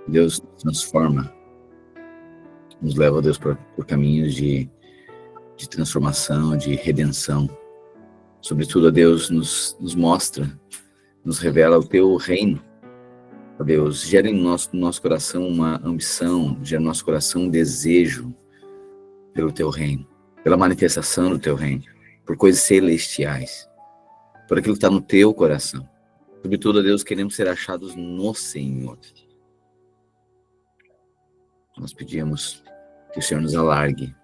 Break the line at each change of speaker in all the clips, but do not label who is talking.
Deus nos transforma, nos leva, Deus, por caminhos de transformação, de redenção. Sobretudo, Deus nos mostra, nos revela o teu reino. Deus, gera no nosso coração uma ambição, gera no nosso coração um desejo pelo teu reino, pela manifestação do teu reino, por coisas celestiais, por aquilo que está no teu coração. Sobretudo, Deus, queremos ser achados no Senhor. Nós pedimos que o Senhor nos alargue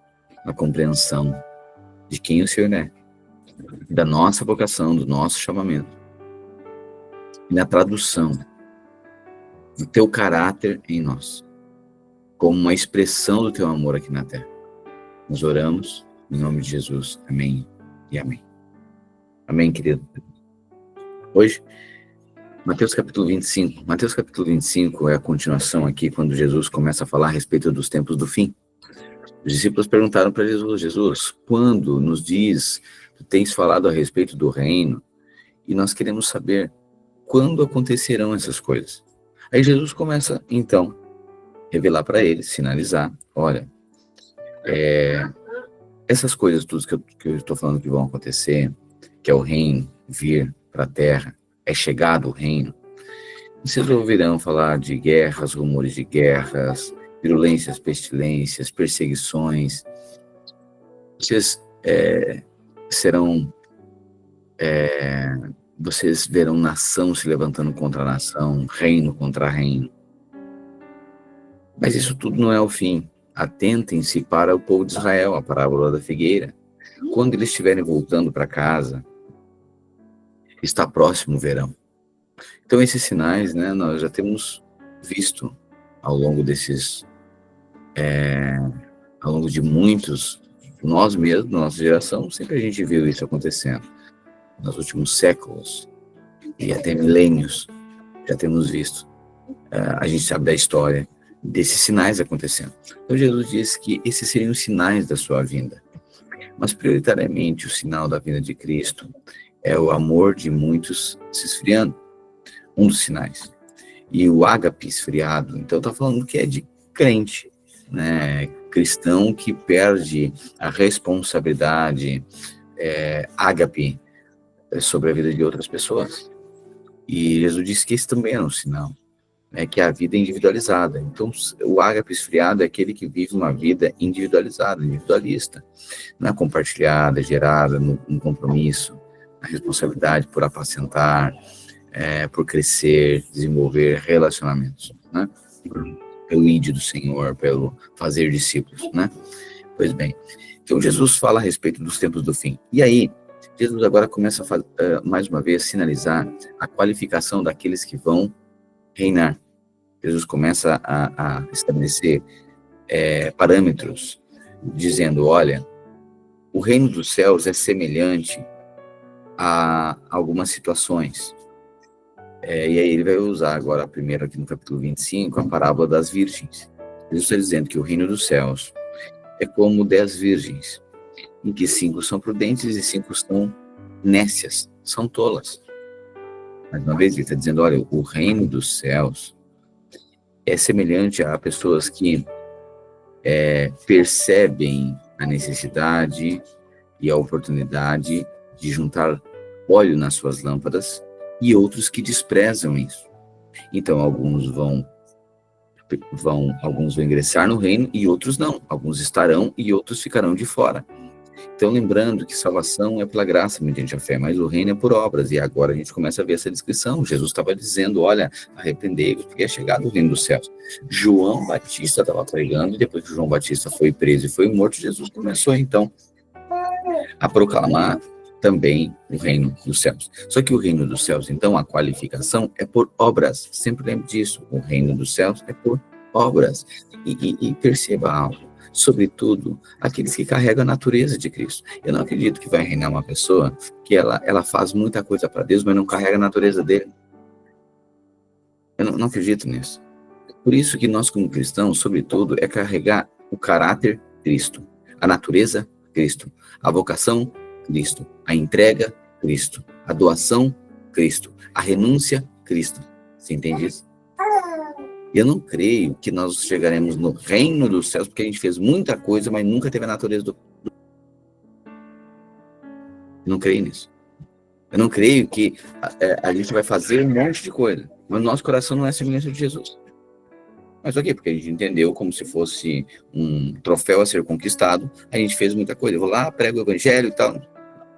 a compreensão de quem o Senhor é, da nossa vocação, do nosso chamamento, e na tradução do teu caráter em nós, como uma expressão do teu amor aqui na terra. Nós oramos em nome de Jesus. Amém e amém. Amém, querido. Hoje, Mateus capítulo 25. Mateus capítulo 25 é a continuação aqui, quando Jesus começa a falar a respeito dos tempos do fim. Os discípulos perguntaram para Jesus, quando nos diz, tu tens falado a respeito do reino, e nós queremos saber quando acontecerão essas coisas. Aí Jesus começa, então, revelar para eles, sinalizar, olha, essas coisas todas que eu estou falando que vão acontecer, que é o reino vir para a terra, é chegado o reino, vocês ouvirão falar de guerras, rumores de guerras, virulências, pestilências, perseguições. Vocês vocês verão nação se levantando contra nação, reino contra reino. Mas isso tudo não é o fim. Atentem-se para o povo de Israel, a parábola da figueira. Quando eles estiverem voltando para casa, está próximo o verão. Então esses sinais, nós já temos visto ao longo ao longo de muitos, nós mesmos, nossa geração, sempre a gente viu isso acontecendo. Nos últimos séculos e até milênios, já temos visto. A gente sabe da história desses sinais acontecendo. Então Jesus disse que esses seriam os sinais da sua vinda. Mas prioritariamente o sinal da vinda de Cristo é o amor de muitos se esfriando. Um dos sinais. E o ágape esfriado, então está falando que é de crente, cristão que perde a responsabilidade, ágape, sobre a vida de outras pessoas. E Jesus disse que esse também era um sinal, que a vida é individualizada. Então, o ágape esfriado é aquele que vive uma vida individualizada, individualista, não é compartilhada, gerada no compromisso, na responsabilidade por apacentar, por crescer, desenvolver relacionamentos, pelo ID do Senhor, pelo fazer discípulos, Pois bem, então Jesus fala a respeito dos tempos do fim. E aí, Jesus agora começa a mais uma vez sinalizar a qualificação daqueles que vão reinar. Jesus começa a estabelecer parâmetros, dizendo, olha, o reino dos céus é semelhante a algumas situações. E aí ele vai usar agora primeiro aqui no capítulo 25, a parábola das virgens. Jesus está dizendo que o reino dos céus é como 10 virgens, em que 5 são prudentes e 5 são nécias, são tolas. Mais uma vez, ele está dizendo, olha, o reino dos céus é semelhante a pessoas que percebem a necessidade e a oportunidade de juntar óleo nas suas lâmpadas e outros que desprezam isso. Então, alguns vão ingressar no reino e outros não. Alguns estarão e outros ficarão de fora. Então, lembrando que salvação é pela graça mediante a fé, mas o reino é por obras. E agora a gente começa a ver essa descrição. Jesus estava dizendo, olha, arrependei-vos, porque é chegado o reino dos céus. João Batista estava pregando, e depois que João Batista foi preso e foi morto, Jesus começou, então, a proclamar também o reino dos céus. Só que o reino dos céus, então, a qualificação é por obras. Sempre lembre disso. O reino dos céus é por obras. E perceba algo. Sobretudo, aqueles que carregam a natureza de Cristo. Eu não acredito que vai reinar uma pessoa que ela faz muita coisa para Deus, mas não carrega a natureza dele. Eu não acredito nisso. Por isso que nós, como cristãos, sobretudo, é carregar o caráter Cristo, a natureza Cristo, a vocação Cristo, a entrega Cristo, a doação Cristo, a renúncia Cristo. Você entende isso? Eu não creio que nós chegaremos no reino dos céus porque a gente fez muita coisa, mas nunca teve a natureza do... Eu não creio nisso. Eu não creio que a gente vai fazer um monte de coisa, mas o nosso coração não é semelhante de Jesus. Mas ok, porque a gente entendeu como se fosse um troféu a ser conquistado, a gente fez muita coisa. Eu vou lá, prego o evangelho e tal,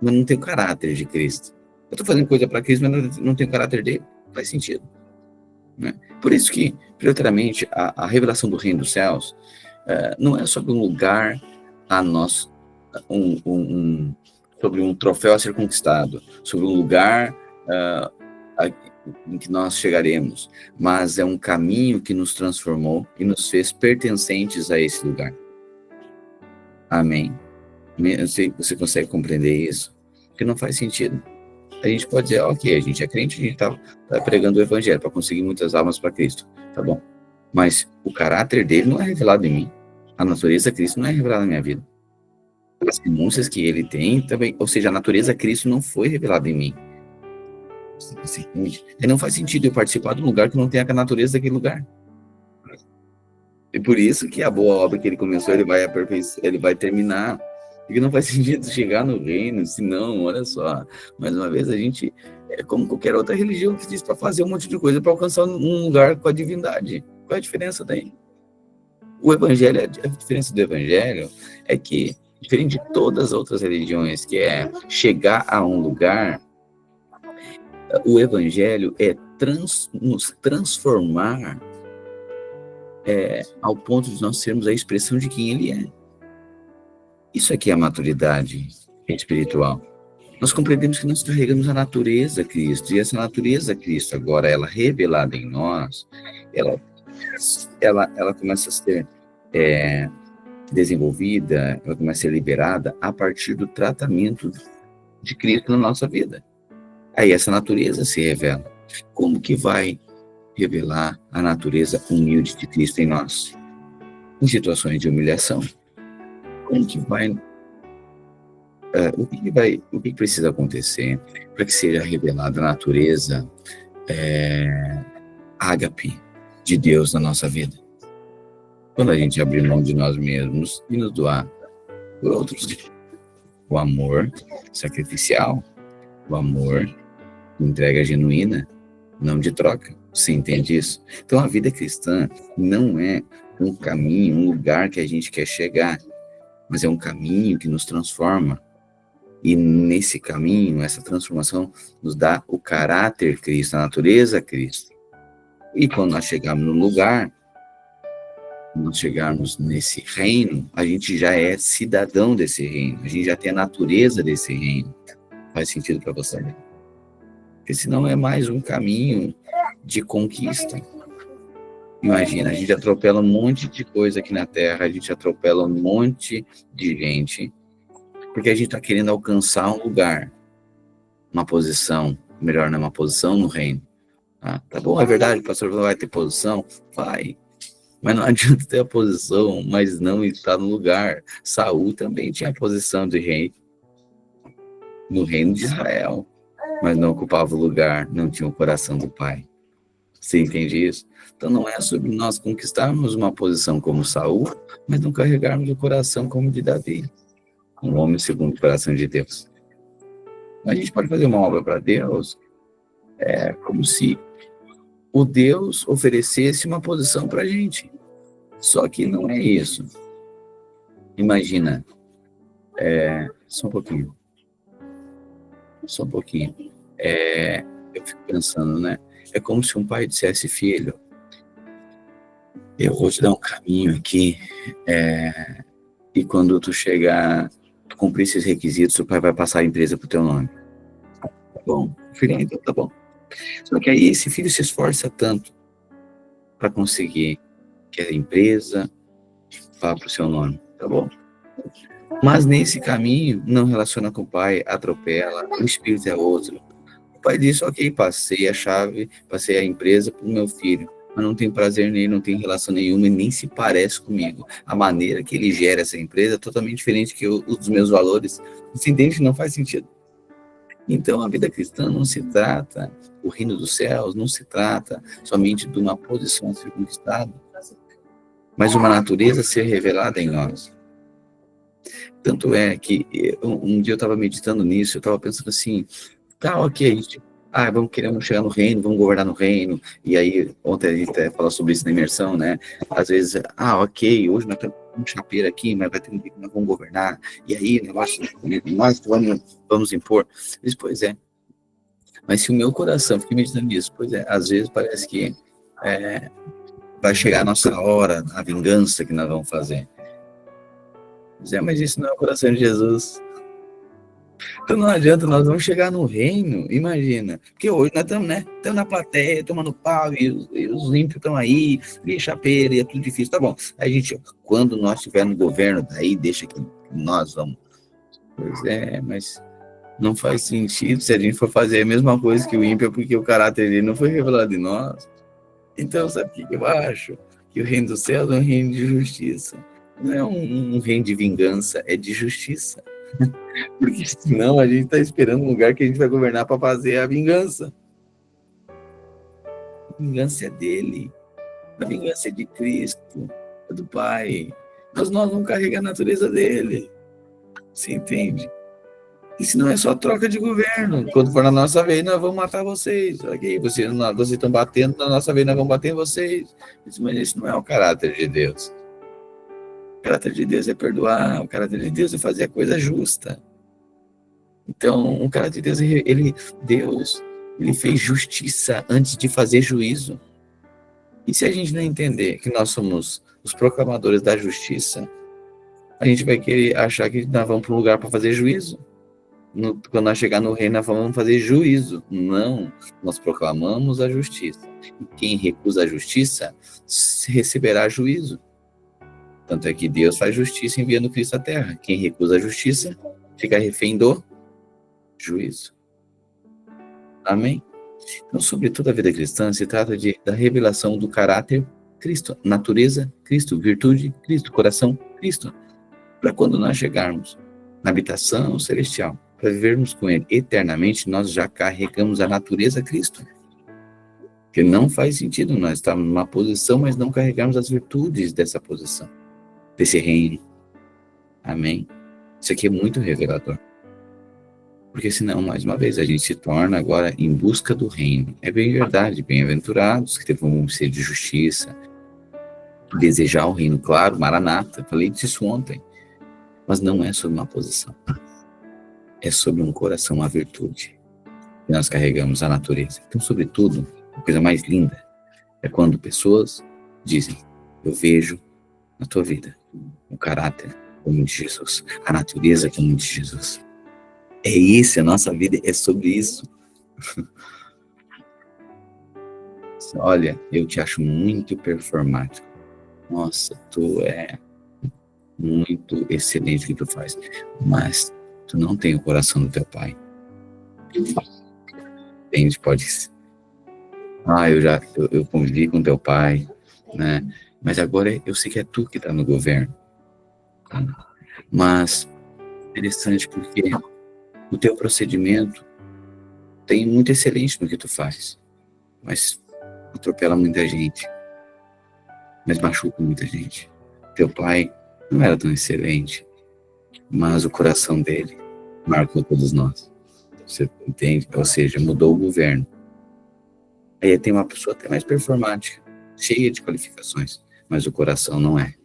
mas não tem o caráter de Cristo. Eu estou fazendo coisa para Cristo, mas não tem o caráter dele. Não faz sentido. Né? Por isso que, prioritariamente, a revelação do reino dos céus não é sobre um lugar a nós, sobre um troféu a ser conquistado, sobre um lugar em que nós chegaremos, mas é um caminho que nos transformou e nos fez pertencentes a esse lugar. Amém? Eu sei que você consegue compreender isso, porque não faz sentido. A gente pode dizer, ok, a gente é crente, a gente está pregando o evangelho para conseguir muitas almas para Cristo, tá bom? Mas o caráter dele não é revelado em mim. A natureza de Cristo não é revelada na minha vida. As renúncias que ele tem também, ou seja, a natureza de Cristo não foi revelada em mim. E não faz sentido eu participar de um lugar que não tem a natureza daquele lugar. E por isso que a boa obra que ele começou, ele vai terminar. Porque não faz sentido chegar no reino, senão, olha só, mais uma vez a gente é como qualquer outra religião que diz para fazer um monte de coisa para alcançar um lugar com a divindade. Qual é a diferença daí? O evangelho, a diferença do evangelho é que, diferente de todas as outras religiões, que é chegar a um lugar, o evangelho é nos transformar ao ponto de nós sermos a expressão de quem ele é. Isso aqui é a maturidade espiritual. Nós compreendemos que nós carregamos a natureza Cristo, e essa natureza Cristo, agora ela revelada em nós, ela começa a ser desenvolvida, ela começa a ser liberada a partir do tratamento de Cristo na nossa vida. Aí essa natureza se revela. Como que vai revelar a natureza humilde de Cristo em nós? Em situações de humilhação. Como que vai... o que precisa acontecer para que seja revelada a natureza ágape de Deus na nossa vida? Quando a gente abrir mão de nós mesmos e nos doar por outros. O amor sacrificial, o amor de entrega genuína, não de troca. Você entende isso? Então a vida cristã não é um caminho, um lugar que a gente quer chegar, mas é um caminho que nos transforma. E nesse caminho, essa transformação nos dá o caráter Cristo, a natureza Cristo. E quando nós chegarmos no lugar, quando nós chegarmos nesse reino, a gente já é cidadão desse reino, a gente já tem a natureza desse reino. Faz sentido para você? Porque senão é mais um caminho de conquista. Imagina, a gente atropela um monte de coisa aqui na Terra, a gente atropela um monte de gente, porque a gente está querendo alcançar um lugar, uma posição, melhor, né, uma posição no reino. Tá bom, é verdade, o pastor vai ter posição? Vai. Mas não adianta ter a posição, mas não estar no lugar. Saul também tinha a posição de rei no reino de Israel, mas não ocupava o lugar, não tinha o coração do pai. Você entende isso? Então não é sobre nós conquistarmos uma posição como Saul, mas não carregarmos o coração como de Davi, um homem segundo o coração de Deus. A gente pode fazer uma obra para Deus como se o Deus oferecesse uma posição para a gente. Só que não é isso. Imagina, só um pouquinho. Eu fico pensando, né? É como se um pai dissesse, filho, eu vou te dar um caminho aqui, e quando tu chegar, tu cumprir esses requisitos, o pai vai passar a empresa pro teu nome. Tá bom, filho, então tá bom. Só que aí esse filho se esforça tanto para conseguir que a empresa vá pro seu nome, tá bom? Mas nesse caminho, não relaciona com o pai, atropela, o espírito é outro. O pai diz, ok, passei a chave, passei a empresa para o meu filho, mas não tem prazer nele, não tem relação nenhuma e nem se parece comigo. A maneira que ele gera essa empresa é totalmente diferente que os meus valores. Você entende que não faz sentido? Então, a vida cristã não se trata, o reino dos céus não se trata somente de uma posição a ser conquistada, mas uma natureza a ser revelada em nós. Tanto é que um dia eu estava meditando nisso, eu estava pensando assim, tá, ok, a gente, queremos chegar no reino, vamos governar no reino, e aí, ontem a gente até falou sobre isso na imersão, né, às vezes, ok, hoje nós temos um chapeiro aqui, mas vai ter um dia que nós vamos governar, e aí, nós vamos impor. Eu disse, pois é, mas se o meu coração, fiquei meditando nisso, pois é, às vezes parece que vai chegar a nossa hora, a vingança que nós vamos fazer. Pois é, mas isso não é o coração de Jesus. Então não adianta, nós vamos chegar no reino, imagina. Porque hoje nós estamos, né? Estamos na plateia, tomando pau, e os ímpios estão aí, e chapeira, e é tudo difícil. Tá bom. Aí a gente, quando nós estivermos no governo, daí deixa que nós vamos. Pois é, mas não faz sentido se a gente for fazer a mesma coisa que o ímpio, porque o caráter dele não foi revelado em nós. Então, sabe o que eu acho? Que o reino dos céus é um reino de justiça. Não é um reino de vingança, é de justiça. Porque senão a gente está esperando um lugar que a gente vai governar para fazer a vingança. A vingança é dele. A vingança é de Cristo, é do Pai. Mas nós vamos carregar a natureza dele. Você entende? E se não é só troca de governo. Quando for na nossa vez, nós vamos matar vocês. Ok, vocês estão batendo, na nossa vez nós vamos bater em vocês. Mas isso não é o caráter de Deus. O caráter de Deus é perdoar. O caráter de Deus é fazer a coisa justa. Então, o caráter de Deus, Deus fez justiça antes de fazer juízo. E se a gente não entender que nós somos os proclamadores da justiça, a gente vai querer achar que nós vamos para um lugar para fazer juízo. Quando nós chegar no reino, nós vamos fazer juízo. Não, nós proclamamos a justiça. E quem recusa a justiça receberá juízo. Tanto é que Deus faz justiça enviando Cristo à terra. Quem recusa a justiça fica refém do juízo. Amém? Então, sobretudo a vida cristã se trata da revelação do caráter Cristo, natureza Cristo, virtude Cristo, coração Cristo. Para quando nós chegarmos na habitação celestial, para vivermos com Ele eternamente, nós já carregamos a natureza Cristo. Porque não faz sentido nós estarmos numa posição, mas não carregarmos as virtudes dessa posição, desse reino. Amém? Isso aqui é muito revelador. Porque senão, mais uma vez, a gente se torna agora em busca do reino. É bem verdade, bem-aventurados que vão ser de justiça, desejar o reino, claro, Maranata, falei disso ontem. Mas não é sobre uma posição. É sobre um coração, uma virtude. E nós carregamos a natureza. Então, sobretudo, a coisa mais linda é quando pessoas dizem, eu vejo na tua vida o caráter como de Jesus, a natureza como de Jesus. É isso, a nossa vida é sobre isso. Olha, eu te acho muito performático. Nossa, tu é muito excelente o que tu faz. Mas tu não tem o coração do teu pai. Entende? Pode ser. Eu convivi com teu pai, né? Mas agora eu sei que é tu que tá no governo. Tá? Mas, interessante porque o teu procedimento tem muito excelente no que tu faz, mas atropela muita gente, mas machuca muita gente. Teu pai não era tão excelente, mas o coração dele marcou todos nós. Você entende? Ou seja, mudou o governo. Aí tem uma pessoa até mais performática, cheia de qualificações, mas o coração não é.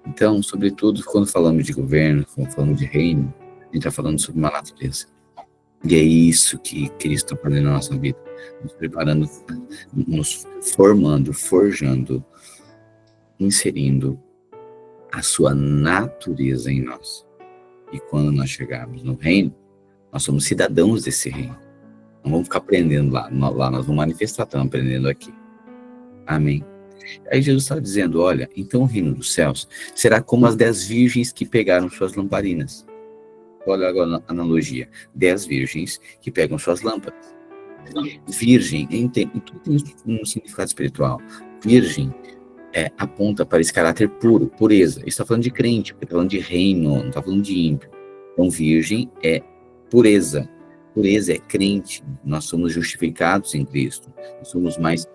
Então, sobretudo, quando falamos de governo, quando falamos de reino, a gente está falando sobre uma natureza. E é isso que Cristo está fazendo na nossa vida. Nos preparando, nos formando, forjando, inserindo a sua natureza em nós. E quando nós chegarmos no reino, nós somos cidadãos desse reino. Não vamos ficar aprendendo lá. Lá nós vamos manifestar, estamos aprendendo aqui. Amém. Aí Jesus está dizendo, olha, então o reino dos céus será como as 10 virgens que pegaram suas lamparinas. Olha agora a analogia. 10 virgens que pegam suas lâmpadas. Virgem, tudo tem um significado espiritual. Virgem aponta para esse caráter puro, pureza. Isso está falando de crente, porque está falando de reino, não está falando de ímpio. Então, virgem é pureza. Pureza é crente. Nós somos justificados em Cristo. Nós somos mais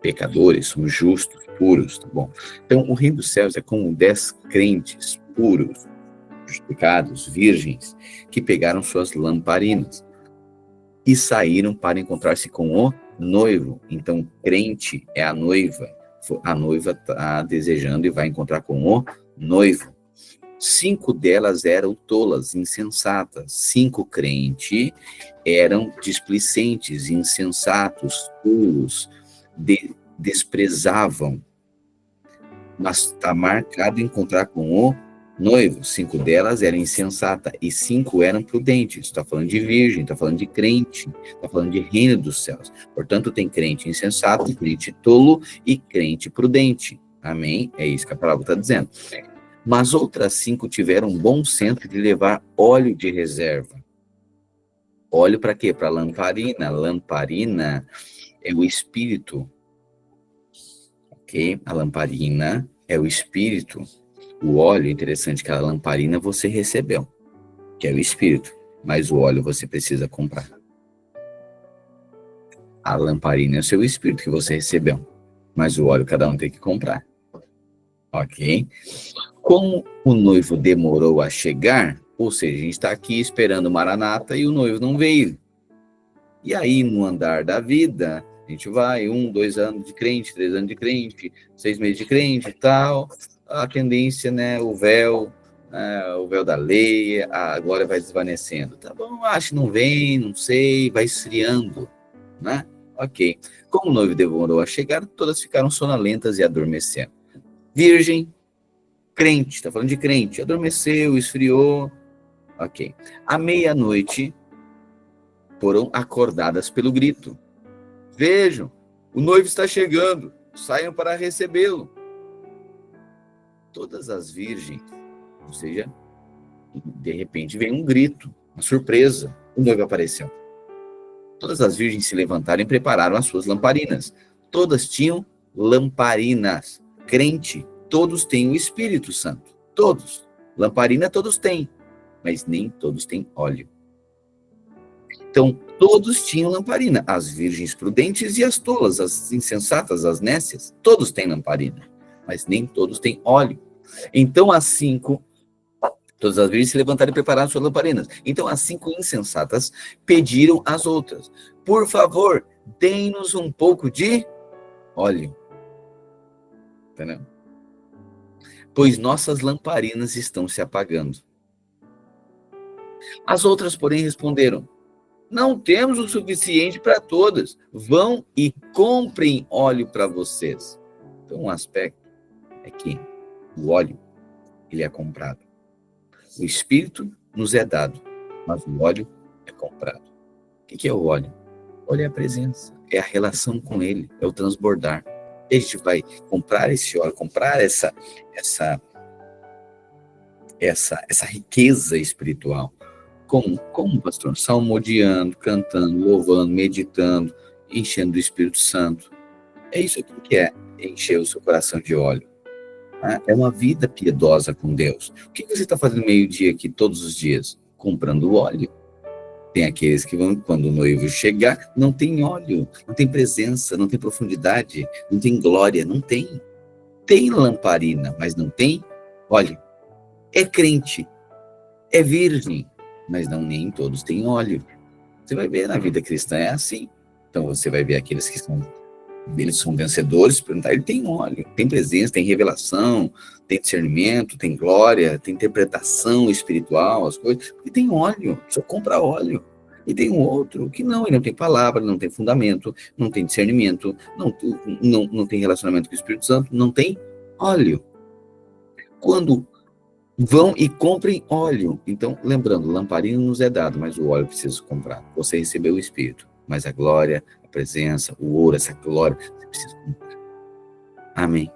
pecadores, somos justos, puros, tá bom? Então, o reino dos céus é como 10 crentes puros, justificados, virgens, que pegaram suas lamparinas e saíram para encontrar-se com o noivo. Então, crente é a noiva está desejando e vai encontrar com o noivo. 5 delas eram tolas, insensatas. 5 crentes eram displicentes, insensatos, tolos, desprezavam. Mas está marcado encontrar com o noivo. 5 delas eram insensatas e 5 eram prudentes. Está falando de virgem, está falando de crente, está falando de reino dos céus. Portanto, tem crente insensato, crente tolo e crente prudente. Amém? É isso que a palavra está dizendo. Mas outras 5 tiveram bom senso de levar óleo de reserva. Óleo para quê? Para lamparina. Lamparina é o espírito. Ok? A lamparina é o espírito. O óleo, interessante que a lamparina você recebeu, que é o espírito. Mas o óleo você precisa comprar. A lamparina é o seu espírito que você recebeu. Mas o óleo cada um tem que comprar. Ok? Como o noivo demorou a chegar, ou seja, a gente está aqui esperando o Maranata e o noivo não veio. E aí, no andar da vida, a gente vai 1, 2 anos de crente, 3 anos de crente, 6 meses de crente e tal. A tendência, né, o véu da lei, a glória vai desvanecendo. Tá bom, acho que não vem, não sei, vai esfriando, né? Ok. Como o noivo demorou a chegar, todas ficaram sonolentas e adormecendo. Virgem, crente, está falando de crente, adormeceu, esfriou, ok. À meia-noite, foram acordadas pelo grito. Vejam, o noivo está chegando, saiam para recebê-lo. Todas as virgens, ou seja, de repente vem um grito, uma surpresa, o noivo apareceu. Todas as virgens se levantaram e prepararam as suas lamparinas. Todas tinham lamparinas. Crente, todos têm o Espírito Santo. Todos. Lamparina todos têm, mas nem todos têm óleo. Então, todos tinham lamparina. As virgens prudentes e as tolas, as insensatas, as nécias, todos têm lamparina, mas nem todos têm óleo. Então, as 5, todas as virgens se levantaram e prepararam suas lamparinas. Então, as 5 insensatas pediram às outras: por favor, dê-nos um pouco de óleo. Entendeu? Pois nossas lamparinas estão se apagando. As outras, porém, responderam: não temos o suficiente para todas. Vão e comprem óleo para vocês. Então, um aspecto é que o óleo, ele é comprado. O Espírito nos é dado, mas o óleo é comprado. O que é o óleo? O óleo é a presença, é a relação com ele, é o transbordar. E a gente vai comprar esse óleo, comprar essa riqueza espiritual. Como, pastor? Salmodiando, cantando, louvando, meditando, enchendo do Espírito Santo. É isso aqui que é encher o seu coração de óleo. Né? É uma vida piedosa com Deus. O que você está fazendo meio-dia aqui todos os dias? Comprando óleo. Tem aqueles que vão, quando o noivo chegar, não tem óleo, não tem presença, não tem profundidade, não tem glória, não tem. Tem lamparina, mas não tem óleo. É crente, é virgem, mas nem todos têm óleo. Você vai ver na vida cristã é assim. Então você vai ver aqueles que eles são vencedores, perguntar, ele tem óleo, tem presença, tem revelação, tem discernimento, tem glória, tem interpretação espiritual, as coisas, porque tem óleo, só compra óleo. E tem um outro que não, ele não tem palavra, não tem fundamento, não tem discernimento, não tem relacionamento com o Espírito Santo, não tem óleo. Quando vão e comprem óleo. Então, lembrando, lamparina nos é dado, mas o óleo precisa comprar. Você recebeu o Espírito, mas a glória, a presença, o ouro, essa glória, você precisa comprar. Amém.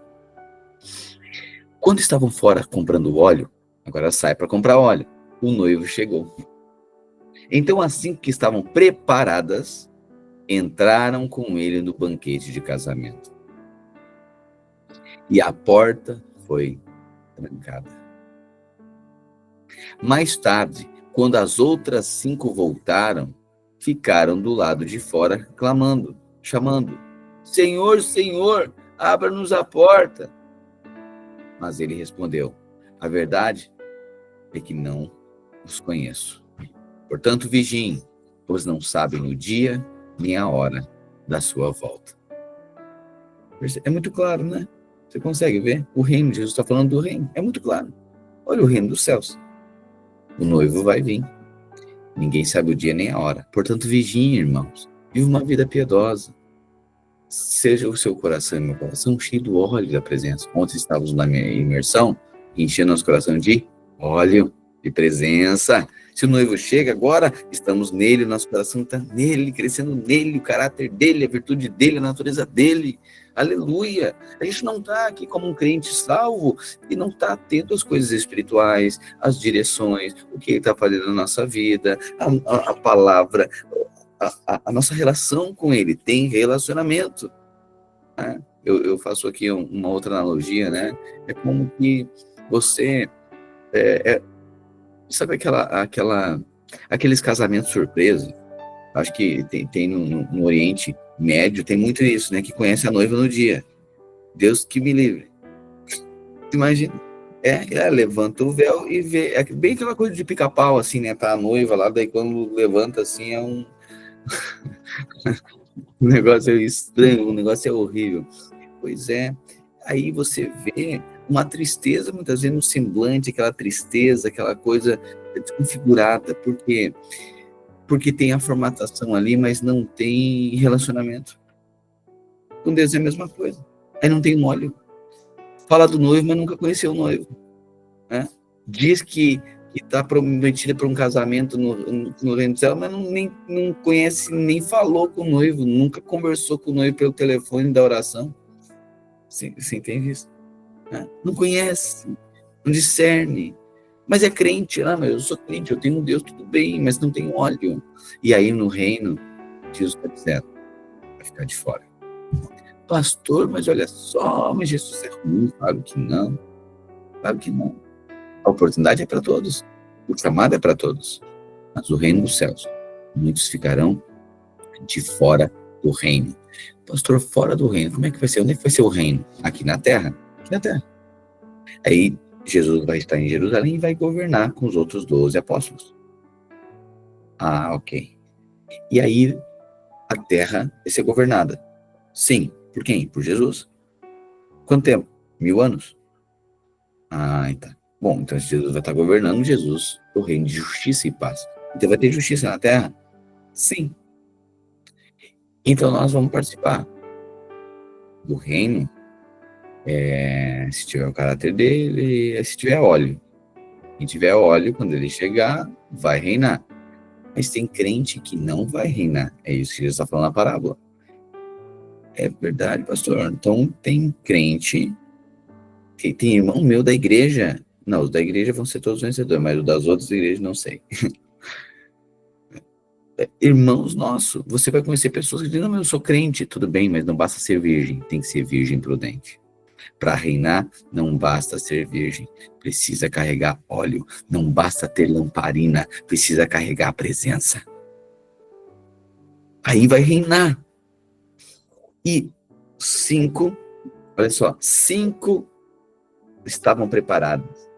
Quando estavam fora comprando óleo, agora sai para comprar óleo. O noivo chegou. Então, as 5 que estavam preparadas, entraram com ele no banquete de casamento. E a porta foi trancada. Mais tarde, quando as outras 5 voltaram, ficaram do lado de fora clamando, chamando: Senhor, Senhor, abra-nos a porta. Mas ele respondeu: a verdade é que não os conheço. Portanto, vigiem, pois não sabem o dia nem a hora da sua volta. É muito claro, né? Você consegue ver? O reino, Jesus está falando do reino. É muito claro. Olha o reino dos céus. O noivo vai vir. Ninguém sabe o dia nem a hora. Portanto, vigiem, irmãos. Viva uma vida piedosa. Seja o seu coração e meu coração cheio do óleo da presença. Ontem estávamos na minha imersão, enchendo nosso coração de óleo, de presença. Se o noivo chega agora, estamos nele, nosso coração está nele, crescendo nele, o caráter dele, a virtude dele, a natureza dele. Aleluia! A gente não está aqui como um crente salvo e não está atento às coisas espirituais, às direções, o que ele está fazendo na nossa vida, a palavra, a nossa relação com ele. Tem relacionamento. Né? Eu faço aqui uma outra analogia, né? É como que você... sabe aqueles casamentos surpresa? Acho que tem no Oriente Médio, tem muito isso, né? Que conhece a noiva no dia. Deus que me livre. Imagina. Levanta o véu e vê. É bem aquela coisa de pica-pau, assim, né? Tá a noiva lá, daí quando levanta, assim, é um negócio estranho, um negócio horrível. Pois é. Aí você vê uma tristeza, muitas vezes, no semblante, aquela tristeza, aquela coisa desconfigurada. Por quê? Porque tem a formatação ali, mas não tem relacionamento. Com Deus é a mesma coisa. Aí não tem um óleo. Fala do noivo, mas nunca conheceu o noivo. Né? Diz que está prometida para um casamento no reino do céu, mas não conhece, nem falou com o noivo, nunca conversou com o noivo pelo telefone da oração. Você entende isso? Né? Não conhece, não discerne. Mas é crente, mas eu sou crente, eu tenho um Deus, tudo bem, mas não tem óleo. E aí no reino, Jesus está dizendo, vai ficar de fora. Pastor, mas olha só, mas Jesus é ruim. Claro que não. Claro que não. A oportunidade é para todos. O chamado é para todos. Mas o reino dos céus, muitos ficarão de fora do reino. Pastor, fora do reino, como é que vai ser? Onde é que vai ser o reino? Aqui na terra? Aqui na terra. Aí Jesus vai estar em Jerusalém e vai governar com os outros 12 apóstolos. Ok. E aí a terra vai ser governada. Sim. Por quem? Por Jesus. Quanto tempo? 1000 anos? Tá. Bom, então Jesus vai estar governando, Jesus, o reino de justiça e paz. Então vai ter justiça na terra? Sim. Então nós vamos participar do reino, se tiver o caráter dele, se tiver óleo. Quem tiver óleo, quando ele chegar, vai reinar. Mas tem crente que não vai reinar. É isso que Jesus está falando na parábola. É verdade, pastor. Então tem crente, tem irmão meu da igreja. Não, os da igreja vão ser todos vencedores, mas os das outras igrejas não sei. Irmãos nossos, você vai conhecer pessoas que dizem, não, eu sou crente, tudo bem, mas não basta ser virgem, tem que ser virgem prudente. Para reinar, não basta ser virgem, precisa carregar óleo, não basta ter lamparina, precisa carregar a presença. Aí vai reinar. E 5 estavam preparadas.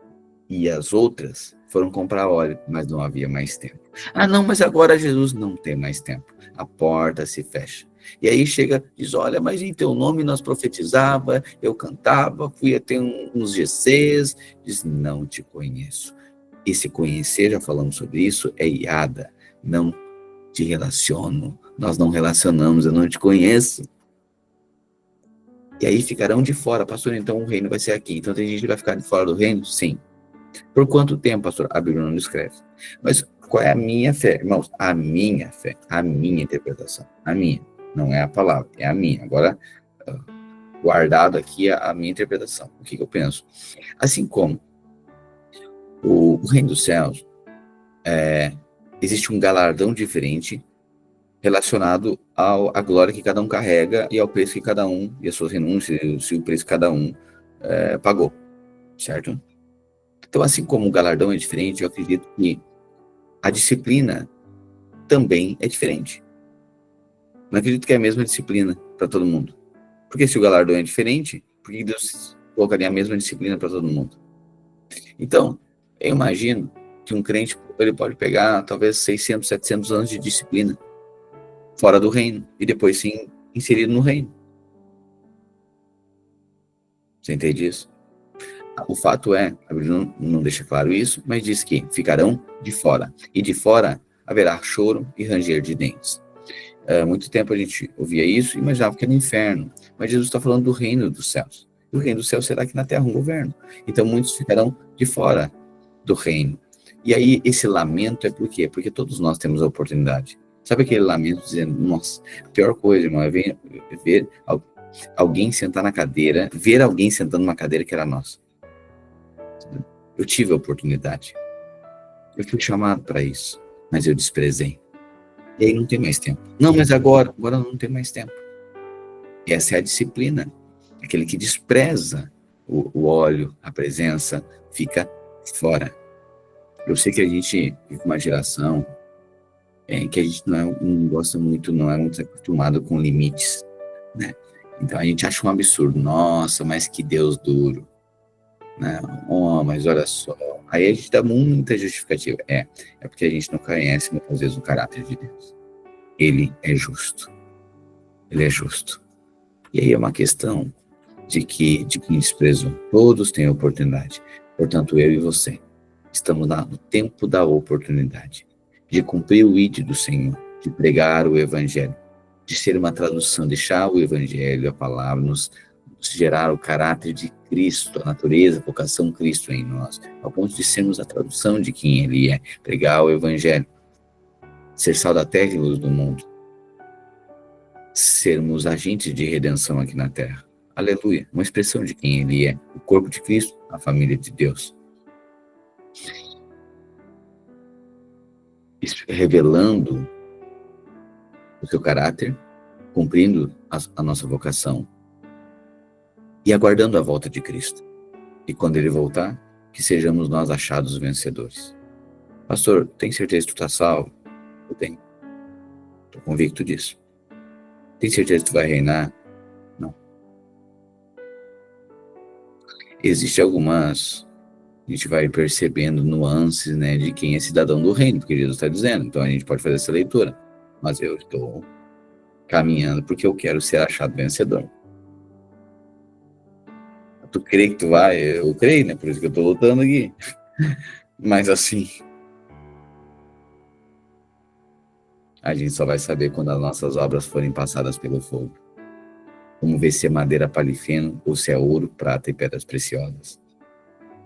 E as outras foram comprar óleo, mas não havia mais tempo. Não, mas agora Jesus não tem mais tempo. A porta se fecha. E aí chega, diz, olha, mas em teu nome nós profetizava, eu cantava, fui até uns GCs. Diz, não te conheço. Esse conhecer, já falamos sobre isso, é iada. Não te relaciono. Nós não relacionamos, eu não te conheço. E aí ficarão de fora, pastor, então o reino vai ser aqui. Então tem gente que vai ficar de fora do reino? Sim. Por quanto tempo, pastor? A Bíblia não escreve. Mas qual é a minha fé? Irmãos, a minha fé, a minha interpretação, a minha. Não é a palavra, é a minha. Agora, guardado aqui a minha interpretação. O que eu penso? Assim como o reino dos céus, existe um galardão diferente relacionado à glória que cada um carrega e ao preço que cada um, e as suas renúncias, e o preço que cada um pagou. Certo? Então, assim como o galardão é diferente, eu acredito que a disciplina também é diferente. Não acredito que é a mesma disciplina para todo mundo. Porque se o galardão é diferente, por que Deus colocaria a mesma disciplina para todo mundo? Então, eu imagino que um crente ele pode pegar talvez 600, 700 anos de disciplina fora do reino e depois sim inserido no reino. Você entende isso? O fato é, a Bíblia não deixa claro isso, mas diz que ficarão de fora. E de fora haverá choro e ranger de dentes. Há muito tempo a gente ouvia isso e imaginava que era no inferno. Mas Jesus está falando do reino dos céus. E o reino dos céus será aqui na terra um governo. Então muitos ficarão de fora do reino. E aí esse lamento é por quê? Porque todos nós temos a oportunidade. Sabe aquele lamento dizendo, nossa, a pior coisa, irmão, é ver alguém sentar na cadeira, ver alguém sentando numa cadeira que era nossa. Eu tive a oportunidade. Eu fui chamado para isso, mas eu desprezei. E aí não tem mais tempo. Não, mas agora não tem mais tempo. E essa é a disciplina. Aquele que despreza o óleo, a presença, fica fora. Eu sei que a gente vive uma geração que a gente não gosta muito, não é muito acostumado com limites, né? Então a gente acha um absurdo. Nossa, mas que Deus duro. Né? Oh, mas olha só. Aí a gente dá muita justificativa. É porque a gente não conhece muitas vezes o caráter de Deus. Ele é justo. Ele é justo. E aí é uma questão de quem desprezou. Todos têm oportunidade. Portanto, eu e você estamos no tempo da oportunidade de cumprir o ID do Senhor, de pregar o Evangelho, de ser uma tradução, deixar o Evangelho, a palavra, nos gerar o caráter de Cristo, a natureza, a vocação Cristo em nós, ao ponto de sermos a tradução de quem Ele é, pregar o Evangelho, ser sal da terra e luz do mundo, sermos agentes de redenção aqui na terra. Aleluia, uma expressão de quem Ele é, o corpo de Cristo, a família de Deus. Revelando o seu caráter, cumprindo a nossa vocação e aguardando a volta de Cristo. E quando Ele voltar, que sejamos nós achados vencedores. Pastor, tem certeza que tu está salvo? Eu tenho. Estou convicto disso. Tem certeza que tu vai reinar? Não. Existem algumas... A gente vai percebendo nuances, né, de quem é cidadão do reino, porque Jesus está dizendo. Então a gente pode fazer essa leitura. Mas eu estou caminhando porque eu quero ser achado vencedor. Tu crê que tu vai? Eu creio, né? Por isso que eu estou lutando aqui. Mas assim, a gente só vai saber quando as nossas obras forem passadas pelo fogo. Vamos ver se é madeira palifeno ou se é ouro, prata e pedras preciosas.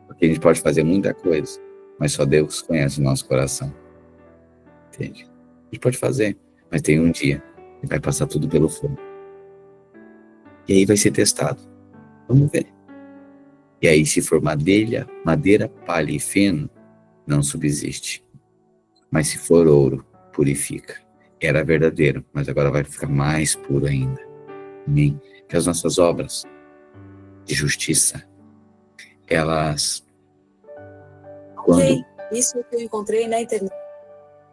Porque a gente pode fazer muita coisa, mas só Deus conhece o nosso coração. Entende? A gente pode fazer, mas tem um dia que vai passar tudo pelo fogo. E aí vai ser testado. Vamos ver. E aí, se for madeira, palha e feno, não subsiste. Mas se for ouro, purifica. Era verdadeiro, mas agora vai ficar mais puro ainda. Amém? Que as nossas obras de justiça, elas...
Isso que eu encontrei na internet.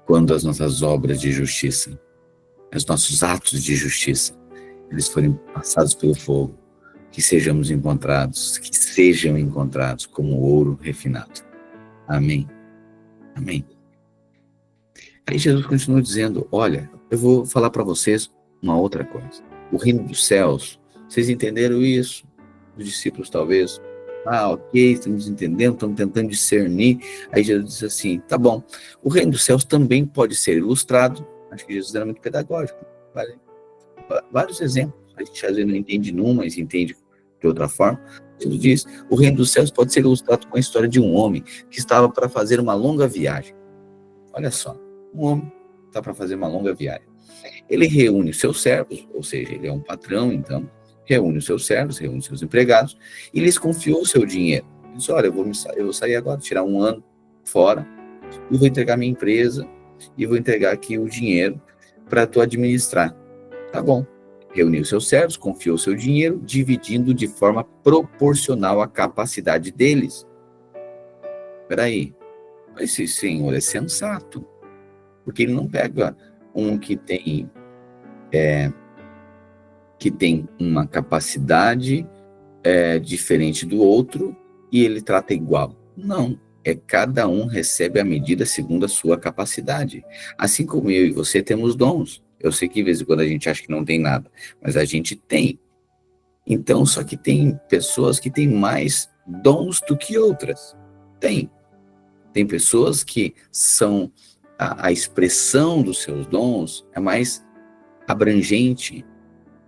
Quando as nossas obras de justiça, os nossos atos de justiça, eles forem passados pelo fogo, que sejam encontrados como ouro refinado. Amém. Amém. Aí Jesus continua dizendo, olha, eu vou falar para vocês uma outra coisa. O reino dos céus, vocês entenderam isso? Os discípulos talvez, ok, estamos entendendo, estamos tentando discernir. Aí Jesus diz assim, tá bom, o reino dos céus também pode ser ilustrado. Acho que Jesus era muito pedagógico. Vários exemplos. A gente às vezes não entende num, mas entende de outra forma. Jesus diz, o reino dos céus pode ser ilustrado com a história de um homem que estava para fazer uma longa viagem. Olha só, um homem está para fazer uma longa viagem. Ele reúne os seus servos, ou seja, ele é um patrão, então, reúne os seus servos, reúne os seus empregados, e lhes confiou o seu dinheiro. Ele disse, olha, eu vou sair agora, tirar um ano fora, e vou entregar minha empresa, e vou entregar aqui o dinheiro para tu administrar. Tá bom. Reuniu os seus servos, confiou o seu dinheiro, dividindo de forma proporcional à capacidade deles. Espera aí, esse senhor é sensato. Porque ele não pega um que tem uma capacidade diferente do outro e ele trata igual. Não, cada um recebe a medida segundo a sua capacidade. Assim como eu e você temos dons. Eu sei que de vez em quando a gente acha que não tem nada, mas a gente tem. Então, só que tem pessoas que têm mais dons do que outras. Tem. Tem pessoas que são a expressão dos seus dons é mais abrangente,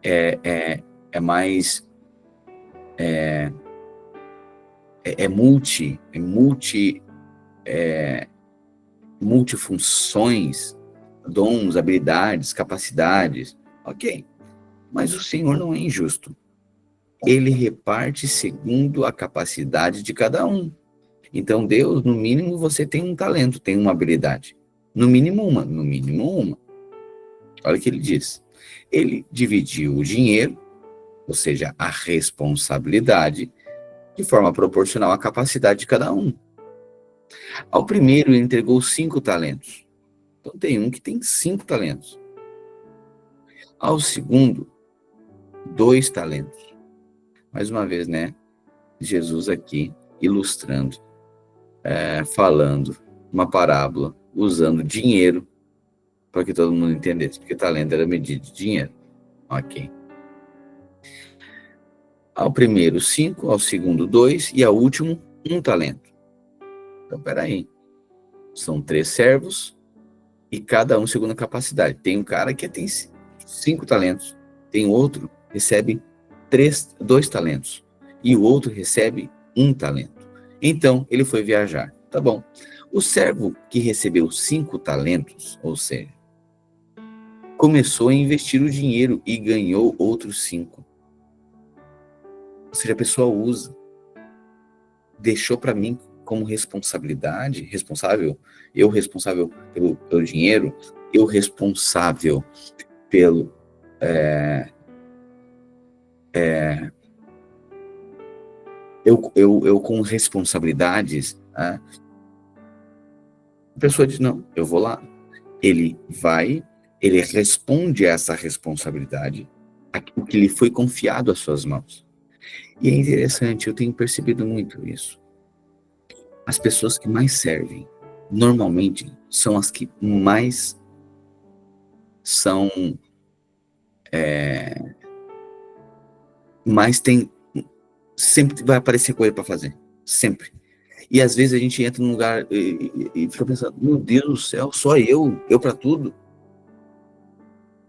é mais multifunções, dons, habilidades, capacidades. Ok, mas o Senhor não é injusto. Ele reparte segundo a capacidade de cada um. Então, Deus, no mínimo, você tem um talento, tem uma habilidade. No mínimo uma. Olha o que ele diz. Ele dividiu o dinheiro, ou seja, a responsabilidade, de forma proporcional à capacidade de cada um. Ao primeiro, ele entregou 5 talentos. Então, tem um que tem 5 talentos. Ao segundo, 2 talentos. Mais uma vez, né? Jesus aqui ilustrando, falando uma parábola, usando dinheiro para que todo mundo entendesse, porque talento era medida de dinheiro. Ok. Ao primeiro, 5, ao segundo, 2 e ao último, 1 talento. Então, peraí. São 3 servos e cada um segundo a capacidade. Tem um cara que tem 5 talentos, tem outro que recebe 2 talentos e o outro recebe 1 talento. Então, ele foi viajar. Tá bom. O servo que recebeu 5 talentos, ou seja, começou a investir o dinheiro e ganhou outros 5. Ou seja, a pessoa usa. Deixou para mim como responsável, eu responsável pelo dinheiro, eu responsável pelo eu com responsabilidades, a pessoa diz, não, eu vou lá. Ele responde a essa responsabilidade, aquilo que lhe foi confiado às suas mãos. E é interessante, eu tenho percebido muito isso. As pessoas que mais servem, normalmente, são as que mais são, mais tem, sempre vai aparecer coisa para fazer, sempre. E às vezes a gente entra num lugar e fica pensando, meu Deus do céu, só eu para tudo.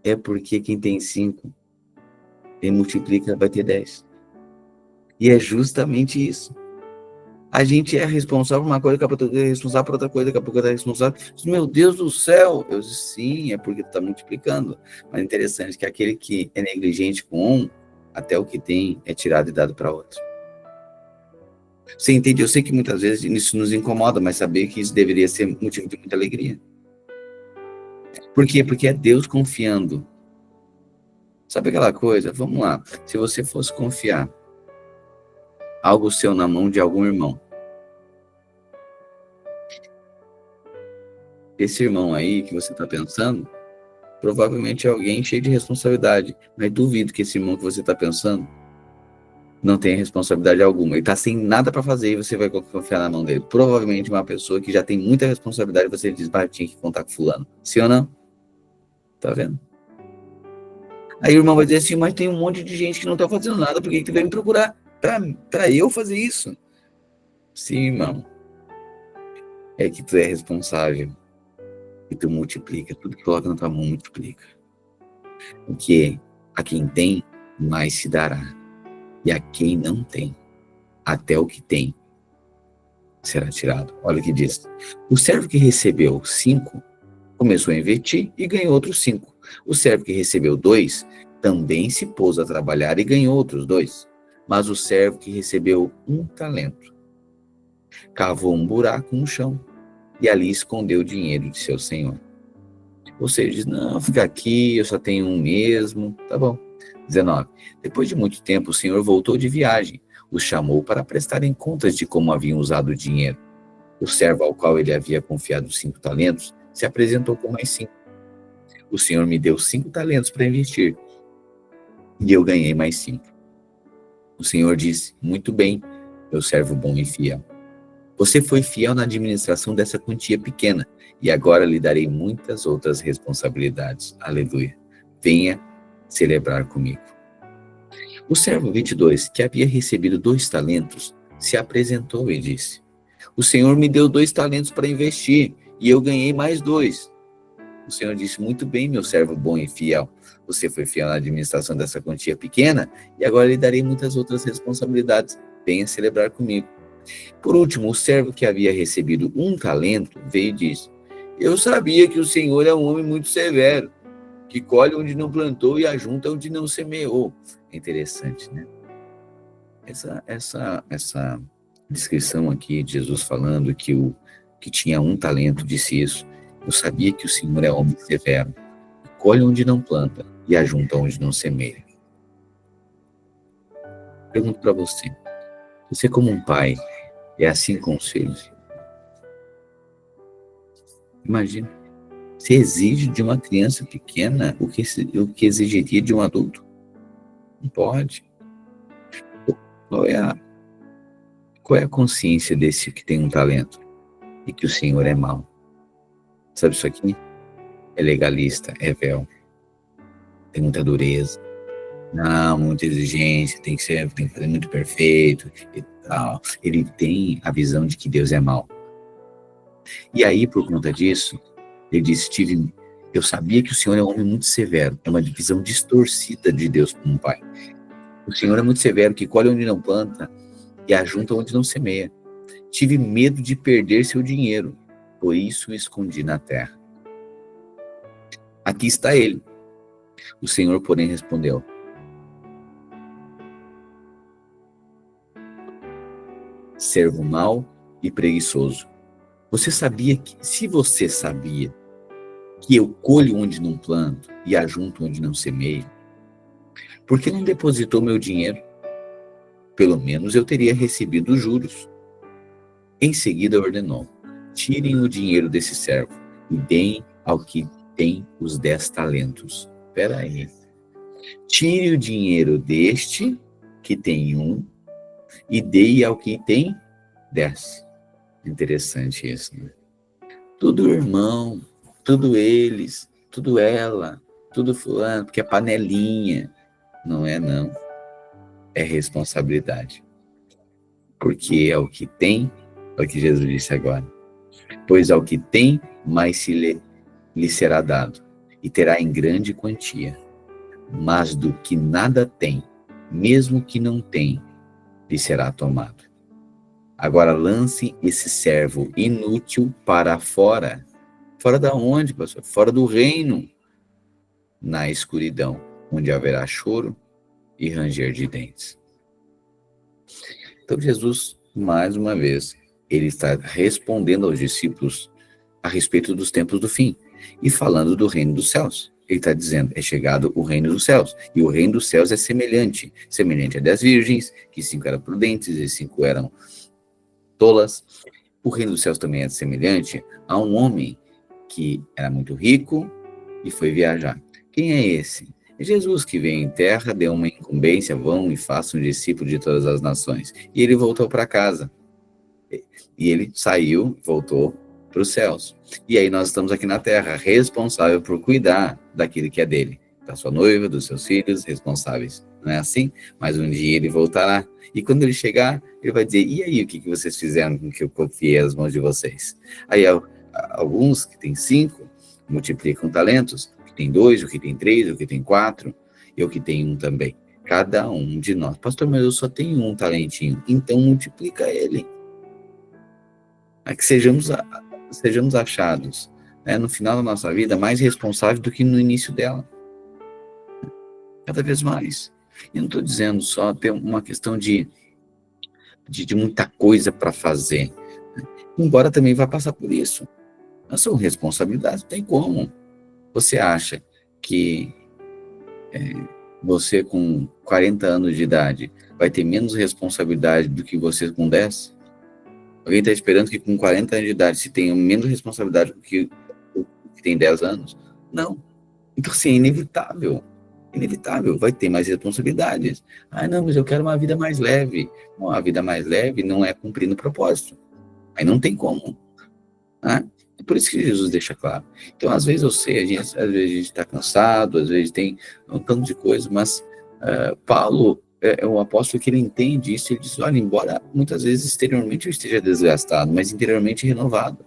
É porque quem tem 5, ele multiplica, vai ter 10. E é justamente isso. A gente é responsável por uma coisa, daqui a pouco é responsável por outra coisa, daqui a pouco é responsável. Meu Deus do céu! Eu disse, sim, é porque tu está multiplicando. Mas é interessante que aquele que é negligente com um, até o que tem é tirado e dado para outro. Você entende? Eu sei que muitas vezes isso nos incomoda, mas saber que isso deveria ser motivo de muita alegria. Por quê? Porque é Deus confiando. Sabe aquela coisa? Vamos lá. Se você fosse confiar algo seu na mão de algum irmão, esse irmão aí que você está pensando, provavelmente é alguém cheio de responsabilidade, mas duvido que esse irmão que você está pensando não tenha responsabilidade alguma. Ele está sem nada para fazer e você vai confiar na mão dele. Provavelmente uma pessoa que já tem muita responsabilidade, você diz, tinha que contar com fulano. Sim ou não? Tá vendo? Aí o irmão vai dizer assim, mas tem um monte de gente que não está fazendo nada, por que tu veio me procurar? Para eu fazer isso? Sim, irmão. É que tu é responsável. E tu multiplica. Tudo que coloca na tua mão, multiplica. Porque a quem tem, mais se dará. E a quem não tem, até o que tem, será tirado. Olha o que diz. O servo que recebeu 5, começou a investir e ganhou outros 5. O servo que recebeu 2, também se pôs a trabalhar e ganhou outros 2. Mas o servo que recebeu 1 talento, cavou um buraco no chão e ali escondeu o dinheiro de seu senhor. Ou seja, diz, não, fica aqui, eu só tenho um mesmo, tá bom. 19. Depois de muito tempo, o senhor voltou de viagem, os chamou para prestarem contas de como haviam usado o dinheiro. O servo ao qual ele havia confiado 5 talentos se apresentou com mais 5. O Senhor me deu 5 talentos para investir e eu ganhei mais 5. O Senhor disse: muito bem, meu servo bom e fiel. Você foi fiel na administração dessa quantia pequena e agora lhe darei muitas outras responsabilidades. Aleluia. Venha celebrar comigo. O servo 22, que havia recebido 2 talentos, se apresentou e disse: o Senhor me deu 2 talentos para investir e eu ganhei mais 2. O Senhor disse: muito bem, meu servo bom e fiel. Você foi fiel na administração dessa quantia pequena e agora lhe darei muitas outras responsabilidades. Venha celebrar comigo. Por último, o servo que havia recebido 1 talento veio e disse: eu sabia que o Senhor é um homem muito severo, que colhe onde não plantou e ajunta onde não semeou. É interessante, né? Essa descrição aqui de Jesus falando que tinha 1 talento, disse isso. Eu sabia que o Senhor é homem severo, que colhe onde não planta e ajunta onde não semeia. Pergunto para você: você como um pai é assim com os filhos? Imagina, você exige de uma criança pequena o que exigiria de um adulto? Não pode. Qual é a consciência desse que tem 1 talento e que o Senhor é mau? Sabe isso aqui? É legalista, é véu. Tem muita dureza. Não, muita exigência, tem que fazer muito perfeito e tal. Ele tem a visão de que Deus é mau. E aí, por conta disso, ele disse: eu sabia que o Senhor é um homem muito severo. É uma visão distorcida de Deus como um pai. O Senhor é muito severo, que colhe onde não planta e ajunta onde não semeia. Tive medo de perder seu dinheiro, por isso o escondi na terra. Aqui está ele. O Senhor, porém, respondeu: servo mau e preguiçoso. Se você sabia que eu colho onde não planto e ajunto onde não semeio, por que não depositou meu dinheiro? Pelo menos eu teria recebido os juros. Em seguida ordenou: tirem o dinheiro desse servo e deem ao que tem os 10 talentos. Espera aí. Tire o dinheiro deste que tem 1 e dê ao que tem 10. Interessante isso, né? Tudo irmão, tudo eles, tudo ela, tudo fulano, porque é panelinha. Não é não. É responsabilidade. Porque é o que tem, é o que Jesus disse agora. Pois ao que tem, mais lhe será dado, e terá em grande quantia. Mas do que nada tem, mesmo que não tem, lhe será tomado. Agora lance esse servo inútil para fora. Fora da onde, pastor? Fora do reino, na escuridão, onde haverá choro e ranger de dentes. Então Jesus, mais uma vez, ele está respondendo aos discípulos a respeito dos tempos do fim e falando do reino dos céus. Ele está dizendo: é chegado o reino dos céus. E o reino dos céus é semelhante a 10 virgens, que 5 eram prudentes e 5 eram tolas. O reino dos céus também é semelhante a um homem que era muito rico e foi viajar. Quem é esse? É Jesus, que veio em terra, deu uma incumbência: vão e façam discípulos de todas as nações. E ele voltou para casa. E ele saiu, voltou para os céus. E aí nós estamos aqui na terra, responsável por cuidar daquilo que é dele, da sua noiva, dos seus filhos, responsáveis. Não é assim? Mas um dia ele voltará. E quando ele chegar, ele vai dizer: e aí, o que vocês fizeram com que eu confiei as mãos de vocês? Aí alguns que têm 5 multiplicam talentos, o que tem 2, o que tem 3, o que tem 4, e o que tem 1 também. Cada um de nós. Pastor, mas eu só tenho 1 talentinho. Então multiplica ele. É que sejamos achados, né, no final da nossa vida, mais responsáveis do que no início dela. Cada vez mais. E não estou dizendo só ter uma questão de muita coisa para fazer. Embora também vá passar por isso. Mas são responsabilidades, não tem como. Você acha que você com 40 anos de idade vai ter menos responsabilidade do que você com 10? Alguém está esperando que com 40 anos de idade se tenha menos responsabilidade do que que tem 10 anos. Não. Então, assim, é inevitável. Inevitável, vai ter mais responsabilidades. Ah, não, mas eu quero uma vida mais leve. Não, a vida mais leve não é cumprindo o propósito. Aí não tem como. Né? É por isso que Jesus deixa claro. Então, às vezes eu sei, às vezes a gente está cansado, às vezes tem um tanto de coisa, mas Paulo é um apóstolo que ele entende isso, ele diz, olha, embora muitas vezes exteriormente eu esteja desgastado, mas interiormente renovado.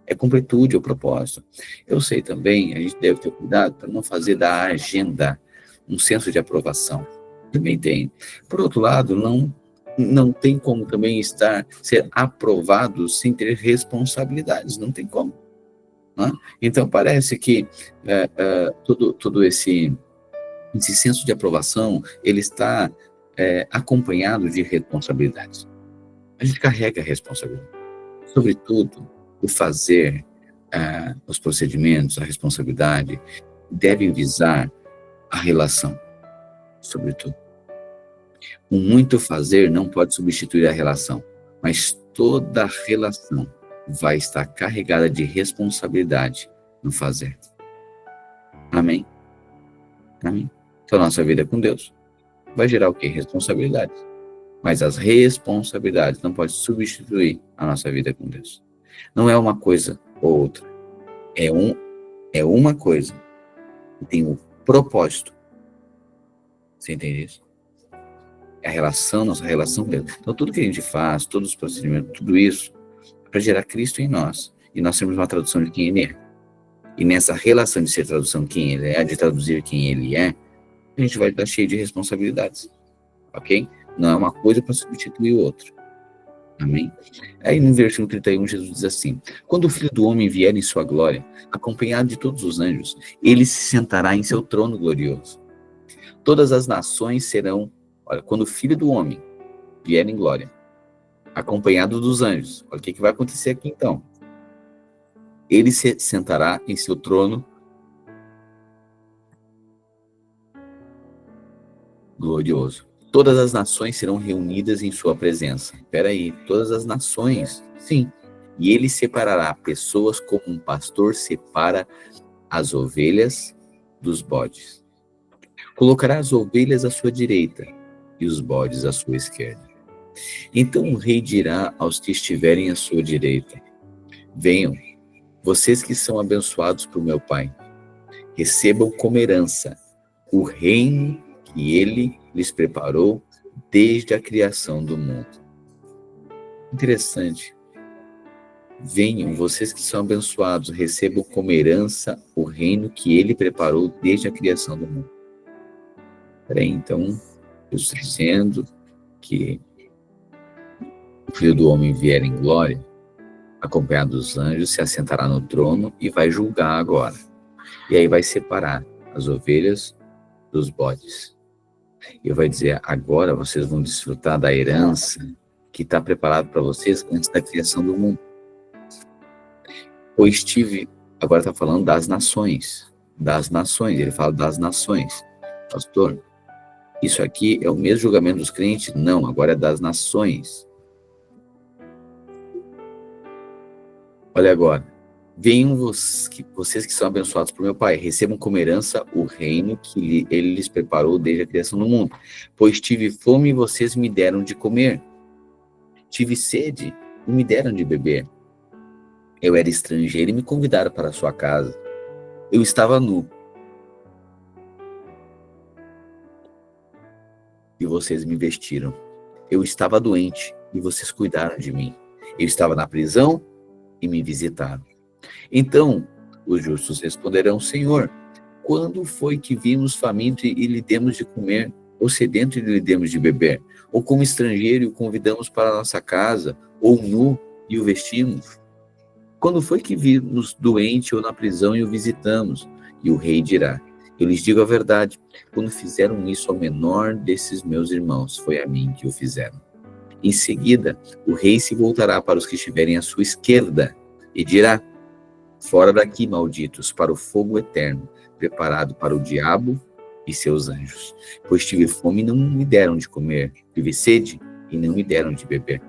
É completude, é o propósito. Eu sei também, a gente deve ter cuidado para não fazer da agenda um senso de aprovação. Também tem. Por outro lado, não tem como também ser aprovado sem ter responsabilidades, não tem como. Né? Então, parece que todo esse senso de aprovação, ele está acompanhado de responsabilidades. A gente carrega a responsabilidade. Sobretudo, o fazer, os procedimentos, a responsabilidade, devem visar a relação, sobretudo. O muito fazer não pode substituir a relação, mas toda relação vai estar carregada de responsabilidade no fazer. Amém? Amém? Então, nossa vida com Deus vai gerar o quê? Responsabilidade. Mas as responsabilidades não podem substituir a nossa vida com Deus. Não é uma coisa ou outra. É uma coisa que tem um propósito. Você entende isso? É a relação, nossa relação com Deus. Então, tudo que a gente faz, todos os procedimentos, tudo isso, é para gerar Cristo em nós. E nós temos uma tradução de quem Ele é. E nessa relação de ser tradução quem Ele é, de traduzir quem Ele é, a gente vai estar cheio de responsabilidades. Ok? Não é uma coisa para substituir o outro. Amém? Aí no versículo 31, Jesus diz assim: quando o Filho do Homem vier em sua glória, acompanhado de todos os anjos, ele se sentará em seu trono glorioso. Todas as nações serão, olha, quando o Filho do Homem vier em glória, acompanhado dos anjos, olha o que vai acontecer aqui então. Ele se sentará em seu trono glorioso. Todas as nações serão reunidas em sua presença. Espera aí, todas as nações? Sim. E ele separará pessoas como um pastor separa as ovelhas dos bodes. Colocará as ovelhas à sua direita e os bodes à sua esquerda. Então o rei dirá aos que estiverem à sua direita: venham, vocês que são abençoados por meu Pai, recebam como herança o reino que ele lhes preparou desde a criação do mundo. Interessante. Venham, vocês que são abençoados, recebam como herança o reino que ele preparou desde a criação do mundo. Peraí, então, eu estou dizendo que o Filho do Homem vier em glória, acompanhado dos anjos, se assentará no trono e vai julgar agora. E aí vai separar as ovelhas dos bodes. E vai dizer, agora vocês vão desfrutar da herança que está preparada para vocês antes da criação do mundo. Pois agora está falando das nações, ele fala das nações. Pastor, isso aqui é o mesmo julgamento dos crentes? Não, agora é das nações. Olha agora, venham vocês que são abençoados por meu Pai, recebam como herança o reino que ele lhes preparou desde a criação do mundo. Pois tive fome e vocês me deram de comer. Tive sede e me deram de beber. Eu era estrangeiro e me convidaram para a sua casa. Eu estava nu e vocês me vestiram. Eu estava doente e vocês cuidaram de mim. Eu estava na prisão e me visitaram. Então os justos responderão: Senhor, quando foi que vimos faminto e lhe demos de comer, ou sedento e lhe demos de beber? Ou como estrangeiro e o convidamos para a nossa casa, ou nu e o vestimos? Quando foi que vimos doente ou na prisão e o visitamos? E o rei dirá: eu lhes digo a verdade, quando fizeram isso ao menor desses meus irmãos, foi a mim que o fizeram. Em seguida, o rei se voltará para os que estiverem à sua esquerda e dirá: fora daqui, malditos, para o fogo eterno, preparado para o diabo e seus anjos. Pois tive fome e não me deram de comer, tive sede e não me deram de beber.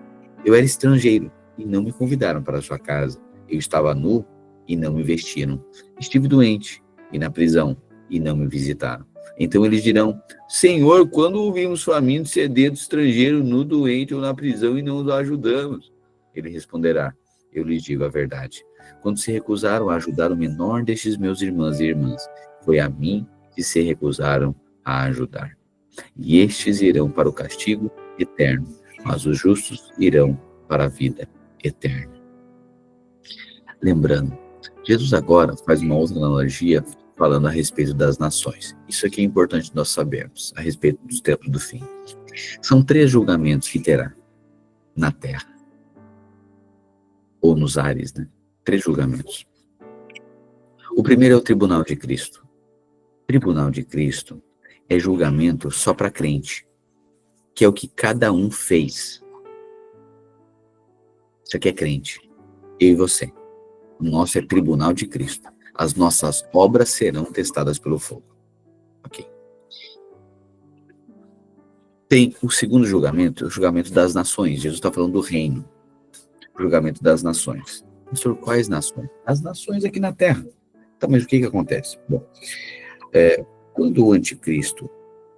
Eu era estrangeiro e não me convidaram para a sua casa. Eu estava nu e não me vestiram. Estive doente e na prisão e não me visitaram. Então eles dirão: Senhor, quando ouvimos faminto, sedento, estrangeiro, nu, doente ou na prisão e não o ajudamos? Ele responderá: eu lhes digo a verdade. Quando se recusaram a ajudar o menor destes meus irmãos e irmãs, foi a mim que se recusaram a ajudar. E estes irão para o castigo eterno, mas os justos irão para a vida eterna. Lembrando, Jesus agora faz uma outra analogia falando a respeito das nações. Isso aqui é importante nós sabermos, a respeito dos tempos do fim. São 3 julgamentos que terá na terra, ou nos ares, né? 3 julgamentos. O primeiro é o tribunal de Cristo. O tribunal de Cristo é julgamento só para crente, que é o que cada um fez. Isso aqui é crente, eu e você. O nosso é tribunal de Cristo. As nossas obras serão testadas pelo fogo. Ok. Tem o segundo julgamento, o julgamento das nações. Jesus está falando do reino. O julgamento das nações. Pastor, quais nações? As nações aqui na terra. Então, mas o que acontece? Bom, quando o anticristo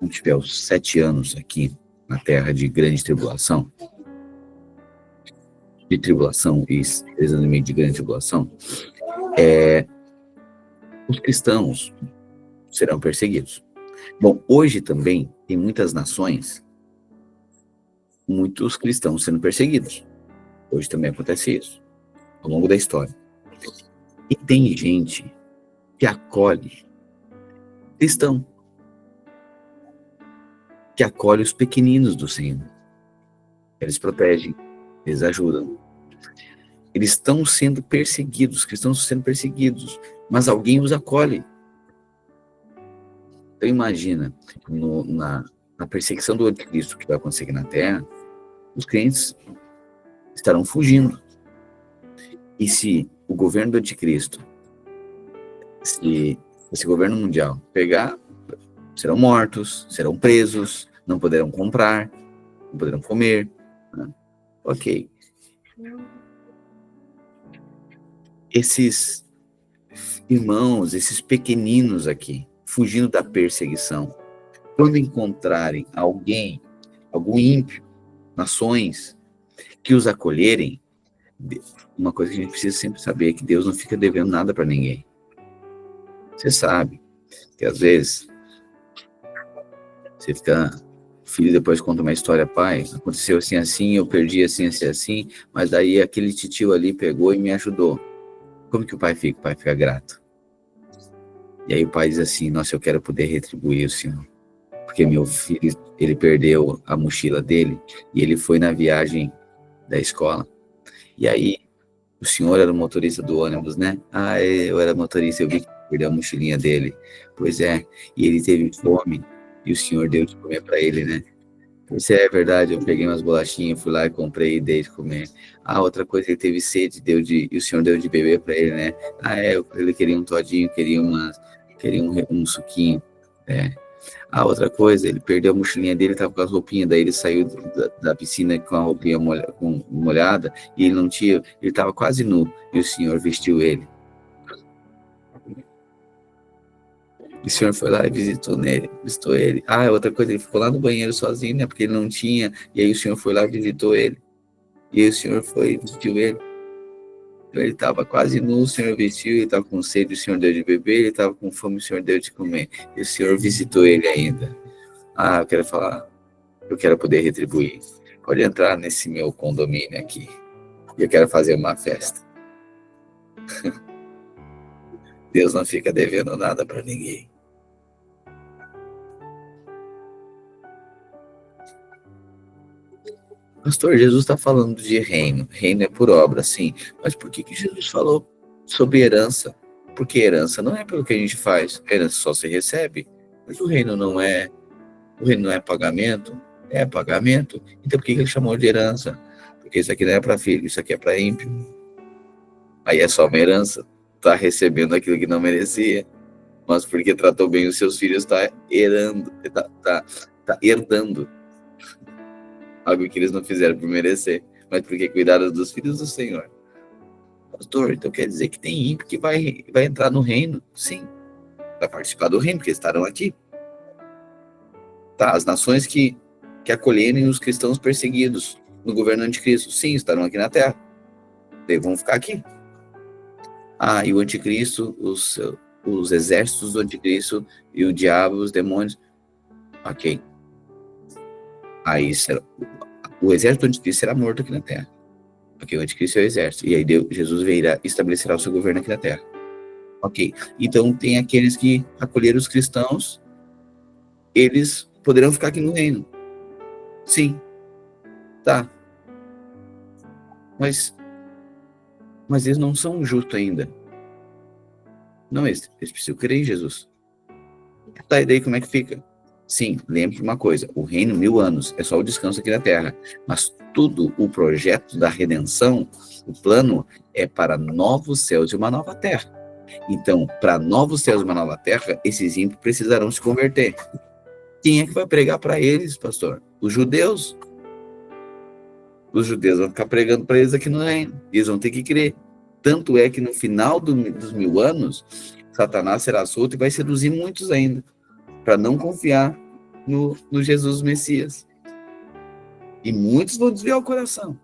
tiver os 7 anos aqui na terra de grande tribulação, e 3 anos e meio de grande tribulação, os cristãos serão perseguidos. Bom, hoje também tem muitas nações, muitos cristãos sendo perseguidos. Hoje também acontece isso, ao longo da história. E tem gente que acolhe cristão, que acolhe os pequeninos do Senhor. Eles protegem, eles ajudam. Eles estão sendo perseguidos, os cristãos estão sendo perseguidos, mas alguém os acolhe. Então imagina, na perseguição do anticristo que vai acontecer aqui na Terra, os crentes estarão fugindo. E se o governo do anticristo, se esse governo mundial pegar, serão mortos, serão presos, não poderão comprar, não poderão comer. Né? Ok. Esses irmãos, esses pequeninos aqui, fugindo da perseguição, quando encontrarem alguém, algum ímpio, nações, que os acolherem, uma coisa que a gente precisa sempre saber é que Deus não fica devendo nada para ninguém. Você sabe que às vezes você fica, o filho depois conta uma história: pai, aconteceu assim, assim, eu perdi assim, assim, assim, mas daí aquele titio ali pegou e me ajudou. Como que o pai fica? O pai fica grato. E aí o pai diz assim: nossa, eu quero poder retribuir o Senhor, porque meu filho, ele perdeu a mochila dele e ele foi na viagem da escola. E aí o senhor era o motorista do ônibus, né? Ah, eu era motorista, eu vi que perdeu a mochilinha dele. Pois é, e ele teve fome e o senhor deu de comer para ele, né? Pois é verdade, eu peguei umas bolachinhas, fui lá e comprei e dei de comer. Ah, outra coisa, ele teve sede, e o senhor deu de beber para ele, né? Ah, ele queria um todinho, queria um suquinho, né? Ah, outra coisa, ele perdeu a mochilinha dele, estava com as roupinhas, daí ele saiu da piscina com a roupinha molhada, e ele não tinha, ele estava quase nu, e o senhor vestiu ele. E o senhor foi lá e visitou ele. Ah, outra coisa, ele ficou lá no banheiro sozinho, né, porque ele não tinha, e aí o senhor foi lá e visitou ele. E aí o senhor foi e vestiu ele. Então ele estava quase nu, o senhor vestiu, ele estava com sede, o senhor deu de beber, ele estava com fome, o senhor deu de comer. E o senhor visitou ele ainda. Ah, eu quero poder retribuir. Pode entrar nesse meu condomínio aqui. Eu quero fazer uma festa. Deus não fica devendo nada para ninguém. Pastor, Jesus está falando de reino. Reino é por obra, sim. Mas por que Jesus falou sobre herança? Porque herança não é pelo que a gente faz. Herança só se recebe. Mas o reino não é pagamento. É pagamento. Então por que ele chamou de herança? Porque isso aqui não é para filho, isso aqui é para ímpio. Aí é só uma herança. Está recebendo aquilo que não merecia. Mas porque tratou bem os seus filhos, está herdando algo que eles não fizeram por merecer, mas porque cuidaram dos filhos do Senhor. Pastor, então quer dizer que tem ímpio que vai entrar no reino? Sim, vai participar do reino, porque estarão aqui. Tá, as nações que acolherem os cristãos perseguidos no governo anticristo, sim, estarão aqui na terra. Eles vão ficar aqui. Ah, e o anticristo, os exércitos do anticristo e o diabo, os demônios, ok. Aí o exército do anticristo será morto aqui na terra. Ok, o anticristo é o exército. E aí Jesus virá e estabelecerá o seu governo aqui na terra. Ok, então tem aqueles que acolheram os cristãos, eles poderão ficar aqui no reino. Sim. Tá. Mas eles não são justos ainda. Não, eles precisam crer em Jesus. Tá, e daí como é que fica? Sim, lembre de uma coisa, o reino 1000 anos é só o descanso aqui na terra, mas tudo o projeto da redenção, o plano é para novos céus e uma nova terra. Então, para novos céus e uma nova terra, esses ímpios precisarão se converter. Quem é que vai pregar para eles, pastor? Os judeus. Os judeus vão ficar pregando para eles aqui no reino, eles vão ter que crer. Tanto é que no final dos 1000 anos, Satanás será solto e vai seduzir muitos ainda, para não confiar no Jesus Messias. E muitos vão desviar o coração,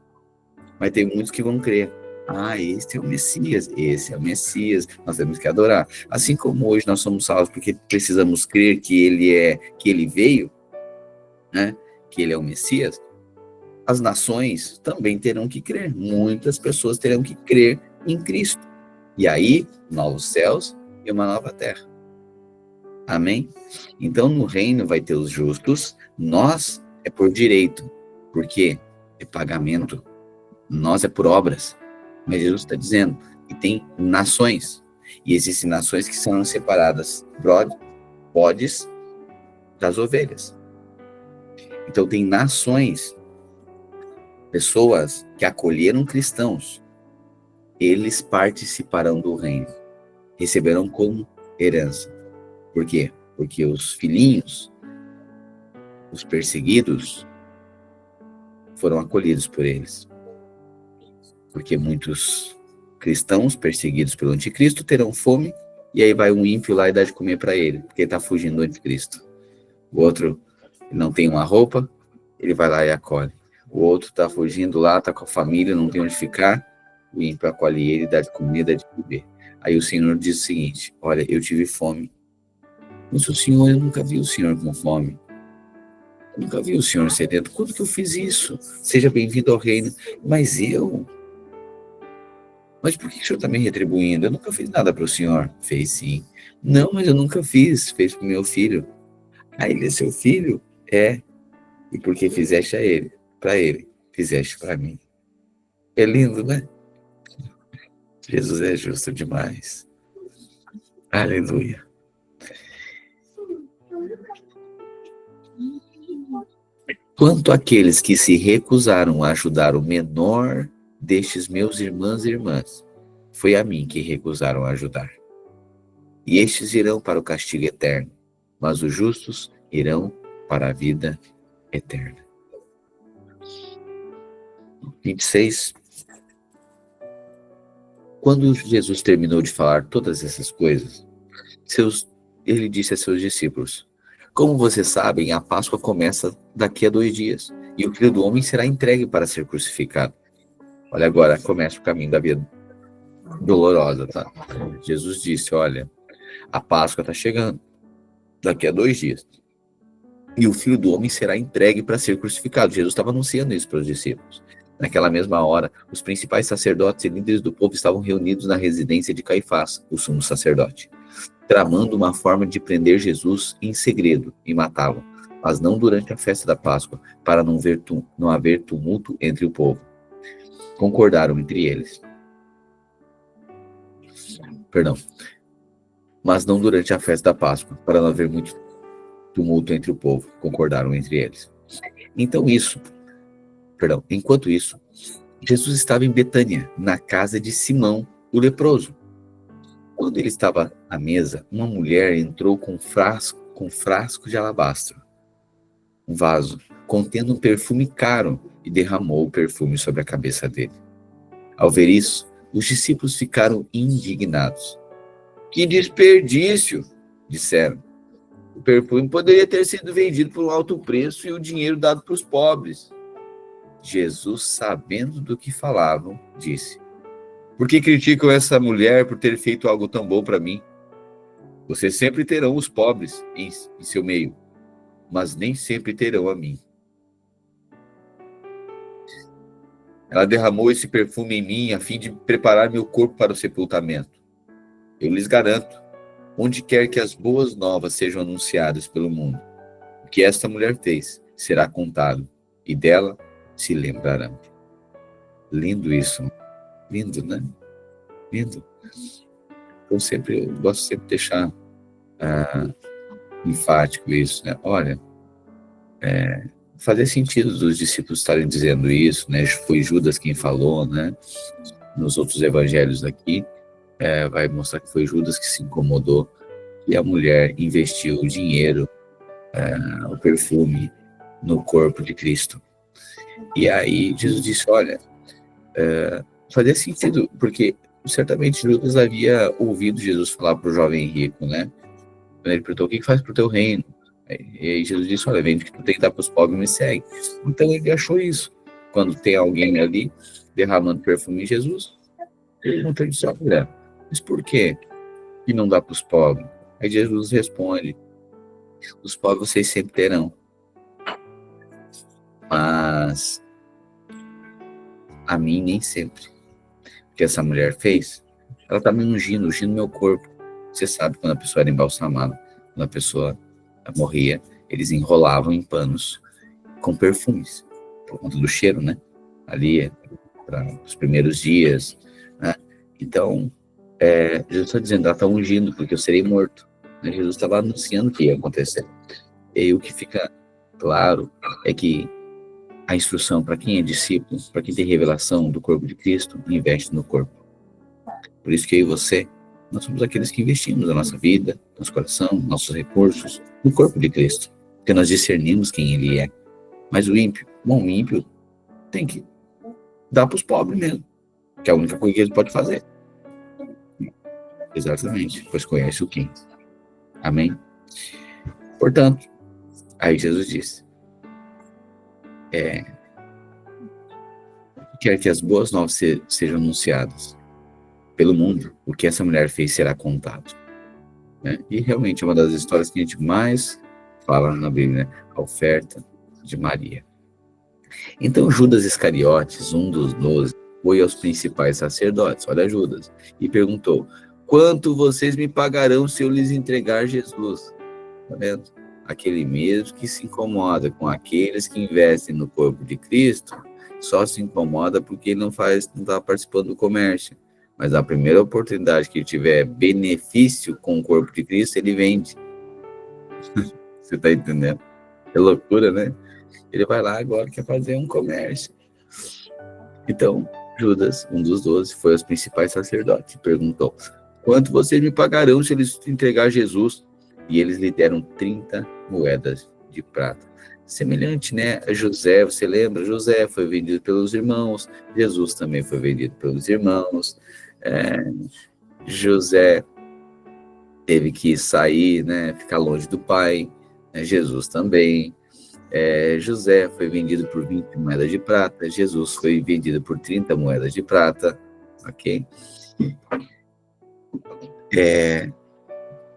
mas tem muitos que vão crer. Ah, esse é o Messias, nós temos que adorar. Assim como hoje nós somos salvos porque precisamos crer que ele veio, né? Que ele é o Messias, as nações também terão que crer. Muitas pessoas terão que crer em Cristo. E aí, novos céus e uma nova terra. Amém? Então, no reino vai ter os justos, nós é por direito. Por quê? É pagamento. Nós é por obras. Mas Jesus está dizendo que tem nações. E existem nações que são separadas, bodes das ovelhas. Então, tem nações, pessoas que acolheram cristãos, eles participarão do reino, receberão como herança. Por quê? Porque os filhinhos, os perseguidos, foram acolhidos por eles. Porque muitos cristãos perseguidos pelo anticristo terão fome, e aí vai um ímpio lá e dá de comer para ele, porque ele está fugindo do anticristo. O outro não tem uma roupa, ele vai lá e acolhe. O outro está fugindo lá, está com a família, não tem onde ficar, o ímpio acolhe ele, dá de comer, dá de beber. Aí o Senhor diz o seguinte: olha, eu tive fome, mas eu nunca vi o Senhor com fome. Eu nunca vi o Senhor sedento. Quando que eu fiz isso? Seja bem-vindo ao reino. Mas por que o Senhor está me retribuindo? Eu nunca fiz nada para o Senhor. Fez sim. Não, mas eu nunca fiz. Fez para o meu filho. Aí ele é seu filho? É. E porque fizeste para ele, fizeste para mim. É lindo, né? Jesus é justo demais. Aleluia. Quanto àqueles que se recusaram a ajudar o menor destes meus irmãos e irmãs, foi a mim que recusaram a ajudar. E estes irão para o castigo eterno, mas os justos irão para a vida eterna. 26. Quando Jesus terminou de falar todas essas coisas, ele disse a seus discípulos: como vocês sabem, a Páscoa começa daqui a 2 dias, e o Filho do Homem será entregue para ser crucificado. Olha, agora começa o caminho da vida dolorosa, tá? Jesus disse: olha, a Páscoa está chegando, daqui a 2 dias, e o Filho do Homem será entregue para ser crucificado. Jesus estava anunciando isso para os discípulos. Naquela mesma hora, os principais sacerdotes e líderes do povo estavam reunidos na residência de Caifás, o sumo sacerdote, tramando uma forma de prender Jesus em segredo e matá-lo, mas não durante a festa da Páscoa, para não haver tumulto entre o povo. Concordaram entre eles. Mas não durante a festa da Páscoa, para não haver muito tumulto entre o povo. Concordaram entre eles. Enquanto isso, Jesus estava em Betânia, na casa de Simão, o leproso. Quando ele estava à mesa, uma mulher entrou com um frasco de alabastro, um vaso, contendo um perfume caro, e derramou o perfume sobre a cabeça dele. Ao ver isso, Os discípulos ficaram indignados. Que desperdício, disseram. O perfume poderia ter sido vendido por um alto preço e o dinheiro dado para os pobres. Jesus, sabendo do que falavam, disse: por que criticam essa mulher por ter feito algo tão bom para mim? Vocês sempre terão os pobres em seu meio, mas nem sempre terão a mim. Ela derramou esse perfume em mim a fim de preparar meu corpo para o sepultamento. Eu lhes garanto, onde quer que as boas novas sejam anunciadas pelo mundo, o que esta mulher fez será contado, e dela se lembrarão. Lindo isso. Lindo, né? Lindo. Eu gosto sempre de deixar enfático isso, né? Olha, fazia sentido dos discípulos estarem dizendo isso, né? Foi Judas quem falou, né? Nos outros evangelhos aqui, vai mostrar que foi Judas que se incomodou e a mulher investiu o dinheiro, o perfume, no corpo de Cristo. E aí Jesus disse, olha, fazia sentido, porque certamente Judas havia ouvido Jesus falar para o jovem rico, né? Quando ele perguntou, o que faz para o teu reino? E aí Jesus disse, olha, vende o que tu tem que dar para os pobres e me segue. Então ele achou isso. Quando tem alguém ali derramando perfume em Jesus, ele não tem de olha, mas por quê que não dá para os pobres? Aí Jesus responde, os pobres vocês sempre terão, mas a mim nem sempre. O que essa mulher fez, ela está me ungindo meu corpo. Você sabe, quando a pessoa era embalsamada, quando a pessoa morria, eles enrolavam em panos com perfumes, por conta do cheiro, né? Ali, para os primeiros dias, né? Então, Jesus está dizendo, ela está ungindo, porque eu serei morto. Né? Jesus estava anunciando o que ia acontecer. E aí o que fica claro é que a instrução para quem é discípulo, para quem tem revelação do corpo de Cristo, investe no corpo. Por isso que eu e você, nós somos aqueles que investimos a nossa vida, nosso coração, nossos recursos, no corpo de Cristo. Porque nós discernimos quem Ele é. Mas o ímpio tem que dar para os pobres mesmo. Que é a única coisa que ele pode fazer. Exatamente, pois conhece o quem. Amém? Portanto, aí Jesus disse, quer que as boas novas sejam anunciadas pelo mundo, o que essa mulher fez será contado. Né? E realmente é uma das histórias que a gente mais fala na Bíblia, né? A oferta de Maria. Então Judas Iscariotes, um dos 12, foi aos principais sacerdotes, olha Judas, e perguntou, quanto vocês me pagarão se eu lhes entregar Jesus? Tá vendo? Aquele mesmo que se incomoda com aqueles que investem no corpo de Cristo, só se incomoda porque ele não está participando do comércio. Mas a primeira oportunidade que ele tiver benefício com o corpo de Cristo, ele vende. Você está entendendo? É loucura, né? Ele vai lá agora, quer fazer um comércio. Então, Judas, um dos 12, foi aos principais sacerdotes e perguntou, quanto vocês me pagarão se eles entregar Jesus? E eles lhe deram 30 moedas de prata. Semelhante, né, a José, você lembra? José foi vendido pelos irmãos, Jesus também foi vendido pelos irmãos, José teve que sair, né, ficar longe do pai, né, Jesus também. José foi vendido por 20 moedas de prata, Jesus foi vendido por 30 moedas de prata, ok?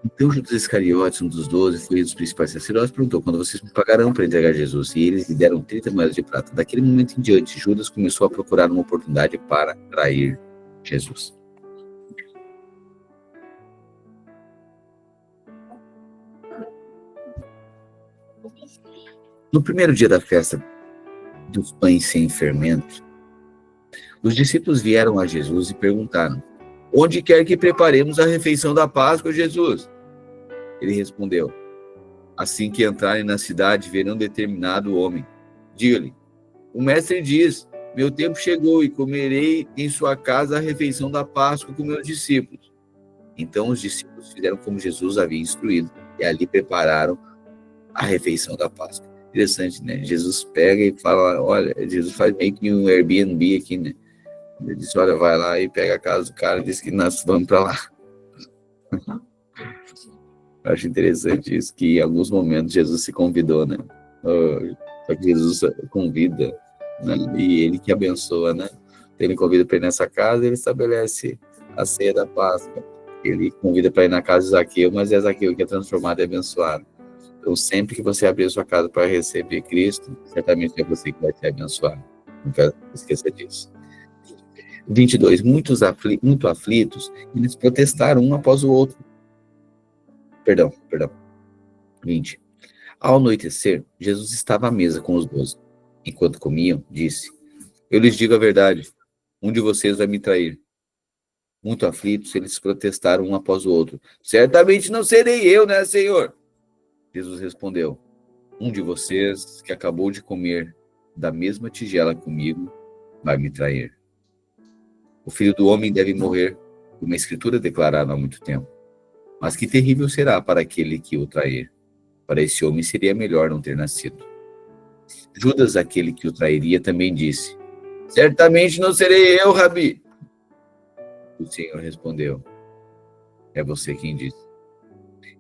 Então Judas Iscariotes, um dos 12, foi um dos principais sacerdotes, perguntou, quando vocês me pagarão para entregar Jesus? E eles lhe deram 30 moedas de prata. Daquele momento em diante, Judas começou a procurar uma oportunidade para trair Jesus. No primeiro dia da festa dos pães sem fermento, os discípulos vieram a Jesus e perguntaram, onde quer que preparemos a refeição da Páscoa, Jesus? Ele respondeu, assim que entrarem na cidade, verão determinado homem. Diga-lhe, o mestre diz, meu tempo chegou e comerei em sua casa a refeição da Páscoa com meus discípulos. Então os discípulos fizeram como Jesus havia instruído e ali prepararam a refeição da Páscoa. Interessante, né? Jesus pega e fala, olha, Jesus faz meio que um Airbnb aqui, né? Ele disse, olha, vai lá e pega a casa do cara e diz que nós vamos para lá. Eu acho interessante isso, que em alguns momentos Jesus se convidou, né? Só que Jesus convida, né? E ele que abençoa, né? Ele convida para ir nessa casa, ele estabelece a ceia da Páscoa. Ele convida para ir na casa de Zaqueu, mas é Zaqueu que é transformado e abençoado. Então, sempre que você abrir a sua casa para receber Cristo, certamente é você que vai ser abençoado. Não quero esquecer disso. 22. Muito aflitos, eles protestaram um após o outro. Perdão. 20. Ao anoitecer, Jesus estava à mesa com os 12. Enquanto comiam, disse, eu lhes digo a verdade, um de vocês vai me trair. Muito aflitos, eles protestaram um após o outro. Certamente não serei eu, né, Senhor? Jesus respondeu, um de vocês que acabou de comer da mesma tigela comigo vai me trair. O Filho do Homem deve morrer, como a Escritura declarada há muito tempo. Mas que terrível será para aquele que o trair. Para esse homem seria melhor não ter nascido. Judas, aquele que o trairia, também disse, certamente não serei eu, Rabi. O Senhor respondeu, é você quem disse.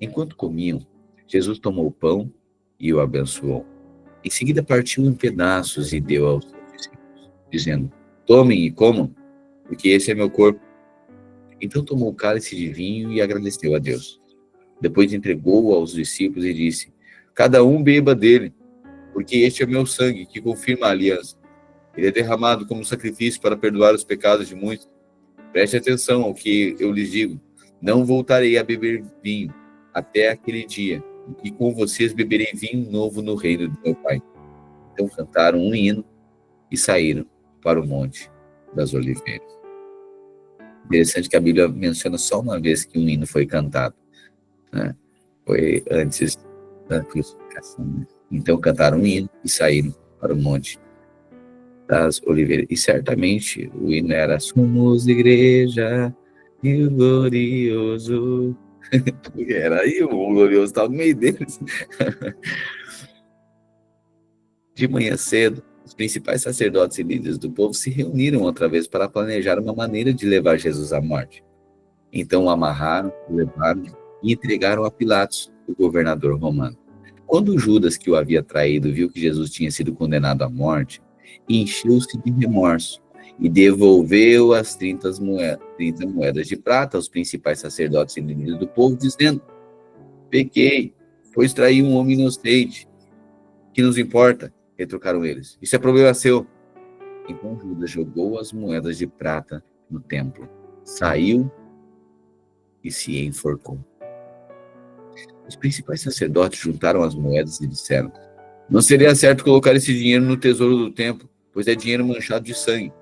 Enquanto comiam, Jesus tomou o pão e o abençoou. Em seguida partiu em pedaços e deu aos seus discípulos, dizendo, tomem e comam, porque esse é meu corpo. Então tomou o cálice de vinho e agradeceu a Deus. Depois entregou-o aos discípulos e disse, cada um beba dele, porque este é meu sangue que confirma a aliança. Ele é derramado como sacrifício para perdoar os pecados de muitos. Preste atenção ao que eu lhes digo. Não voltarei a beber vinho até aquele dia em que com vocês beberei vinho novo no reino do meu Pai. Então cantaram um hino e saíram para o Monte das Oliveiras. Interessante que a Bíblia menciona só uma vez que um hino foi cantado, né? Foi antes da crucificação. Né? Então cantaram um hino e saíram para o Monte das Oliveiras. E certamente o hino era Somos Igreja e o Glorioso. Porque era aí, o Glorioso estava no meio deles. De manhã cedo, os principais sacerdotes e líderes do povo se reuniram outra vez para planejar uma maneira de levar Jesus à morte. Então o amarraram, o levaram e entregaram a Pilatos, o governador romano. Quando Judas, que o havia traído, viu que Jesus tinha sido condenado à morte, encheu-se de remorso e devolveu as 30 moedas de prata aos principais sacerdotes e líderes do povo, dizendo, pequei, pois traí um homem inocente. Que nos importa? Retrucaram eles. Isso é problema seu. Então Judas jogou as moedas de prata no templo, saiu e se enforcou. Os principais sacerdotes juntaram as moedas e disseram, não seria certo colocar esse dinheiro no tesouro do templo, pois é dinheiro manchado de sangue.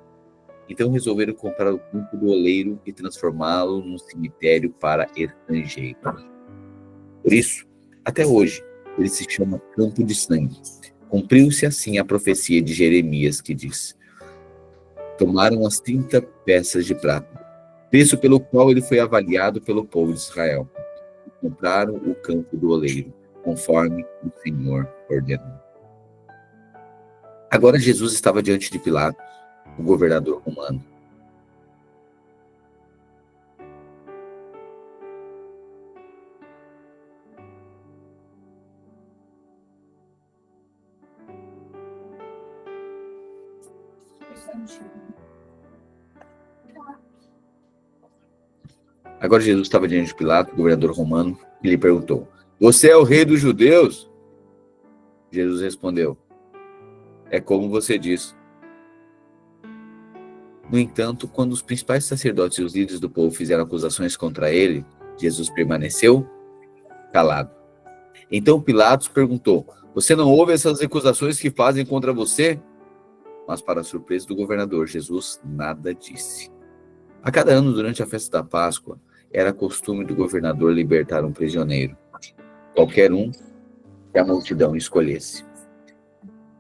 Então resolveram comprar o campo do oleiro e transformá-lo num cemitério para estrangeiros. Por isso, até hoje, ele se chama Campo de Sangue. Cumpriu-se assim a profecia de Jeremias que diz, tomaram as 30 peças de prata, preço pelo qual ele foi avaliado pelo povo de Israel. E compraram o campo do oleiro, conforme o Senhor ordenou. Agora Jesus estava diante de Pilatos, o governador romano. Agora Jesus estava diante de Pilatos, governador romano, e lhe perguntou, você é o rei dos judeus? Jesus respondeu, é como você diz. No entanto, quando os principais sacerdotes e os líderes do povo fizeram acusações contra ele, Jesus permaneceu calado. Então Pilatos perguntou, você não ouve essas acusações que fazem contra você? Mas para a surpresa do governador, Jesus nada disse. A cada ano, durante a festa da Páscoa, era costume do governador libertar um prisioneiro, qualquer um que a multidão escolhesse.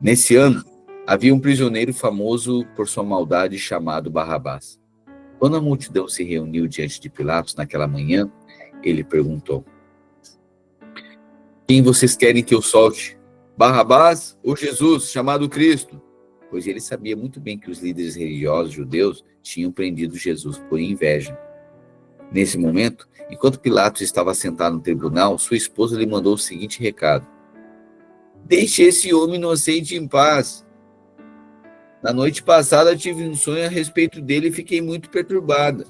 Nesse ano, havia um prisioneiro famoso por sua maldade chamado Barrabás. Quando a multidão se reuniu diante de Pilatos naquela manhã, ele perguntou, quem vocês querem que eu solte? Barrabás ou Jesus, chamado Cristo? pois ele sabia muito bem que os líderes religiosos judeus tinham prendido Jesus por inveja. Nesse momento, enquanto Pilatos estava sentado no tribunal, sua esposa lhe mandou o seguinte recado: deixe esse homem inocente em paz. Na noite passada tive um sonho a respeito dele e fiquei muito perturbada.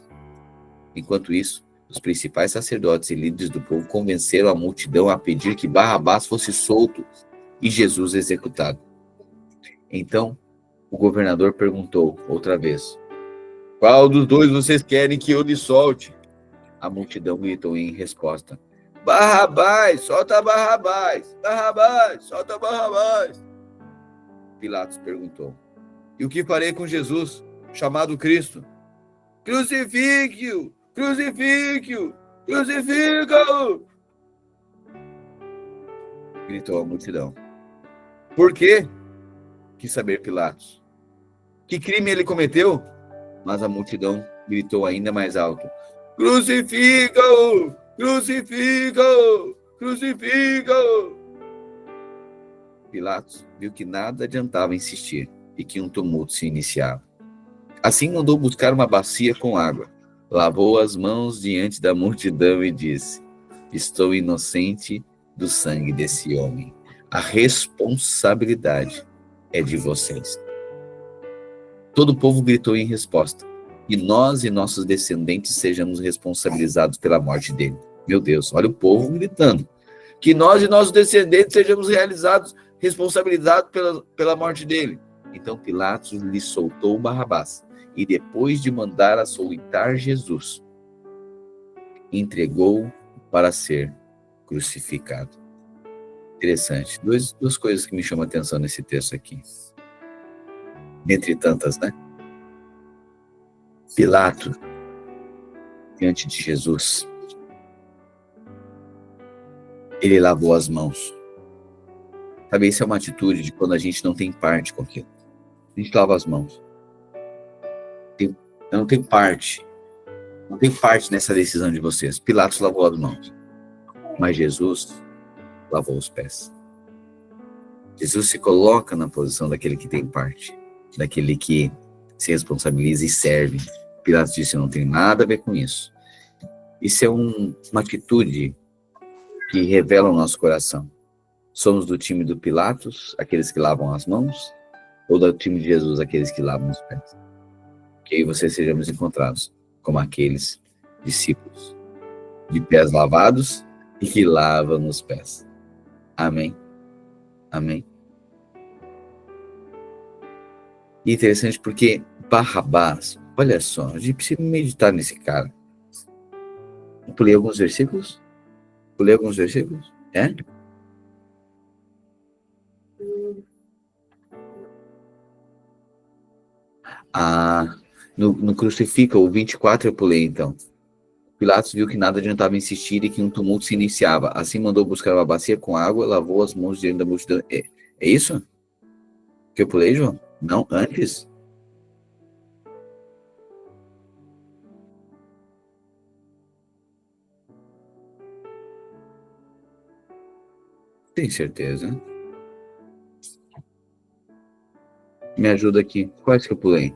Enquanto isso, os principais sacerdotes e líderes do povo convenceram a multidão a pedir que Barrabás fosse solto e Jesus executado. Então, o governador perguntou outra vez: qual dos dois vocês querem que eu lhe solte? A multidão gritou em resposta: Barrabás, solta Barrabás! Barrabás, solta Barrabás! Pilatos perguntou: e o que farei com Jesus, chamado Cristo? Crucifique-o! Crucifique-o! Crucifica-o! Gritou a multidão. Por quê? Quis saber Pilatos. Que crime ele cometeu? Mas a multidão gritou ainda mais alto: crucifica-o! Crucifica-o! Crucifica-o! Pilatos viu que nada adiantava insistir e que um tumulto se iniciava. Assim mandou buscar uma bacia com água, lavou as mãos diante da multidão e disse: estou inocente do sangue desse homem. A responsabilidade é de vocês. Todo o povo gritou em resposta: e nós e nossos descendentes sejamos responsabilizados pela morte dele. Meu Deus, olha o povo gritando. Que nós e nossos descendentes sejamos responsabilizados pela morte dele. Então Pilatos lhe soltou Barrabás e, depois de mandar açoitar Jesus, entregou-o para ser crucificado. Interessante. Duas coisas que me chamam a atenção nesse texto aqui. Dentre tantas, né? Pilatos, diante de Jesus, ele lavou as mãos. Sabe, isso é uma atitude de quando a gente não tem parte com aquilo. A gente lava as mãos. Eu não tenho parte. Não tenho parte nessa decisão de vocês. Pilatos lavou as mãos. Mas Jesus lavou os pés. Jesus se coloca na posição daquele que tem parte. Daquele que se responsabiliza e serve. Pilatos disse: eu não tenho nada a ver com isso. Isso é uma atitude que revela o nosso coração. Somos do time do Pilatos, aqueles que lavam as mãos, ou do time de Jesus, aqueles que lavam os pés? Que aí vocês sejamos encontrados como aqueles discípulos de pés lavados e que lavam os pés. Amém? Amém? E interessante porque Barrabás, olha só, a gente precisa meditar nesse cara. Eu pulei alguns versículos? É? No crucifica, o 24 eu pulei então. Pilatos viu que nada adiantava insistir e que um tumulto se iniciava. Assim mandou buscar uma bacia com água, lavou as mãos diante da multidão. É isso que eu pulei, João? Não, antes? Tem certeza? Me ajuda aqui. Quais que eu pulei?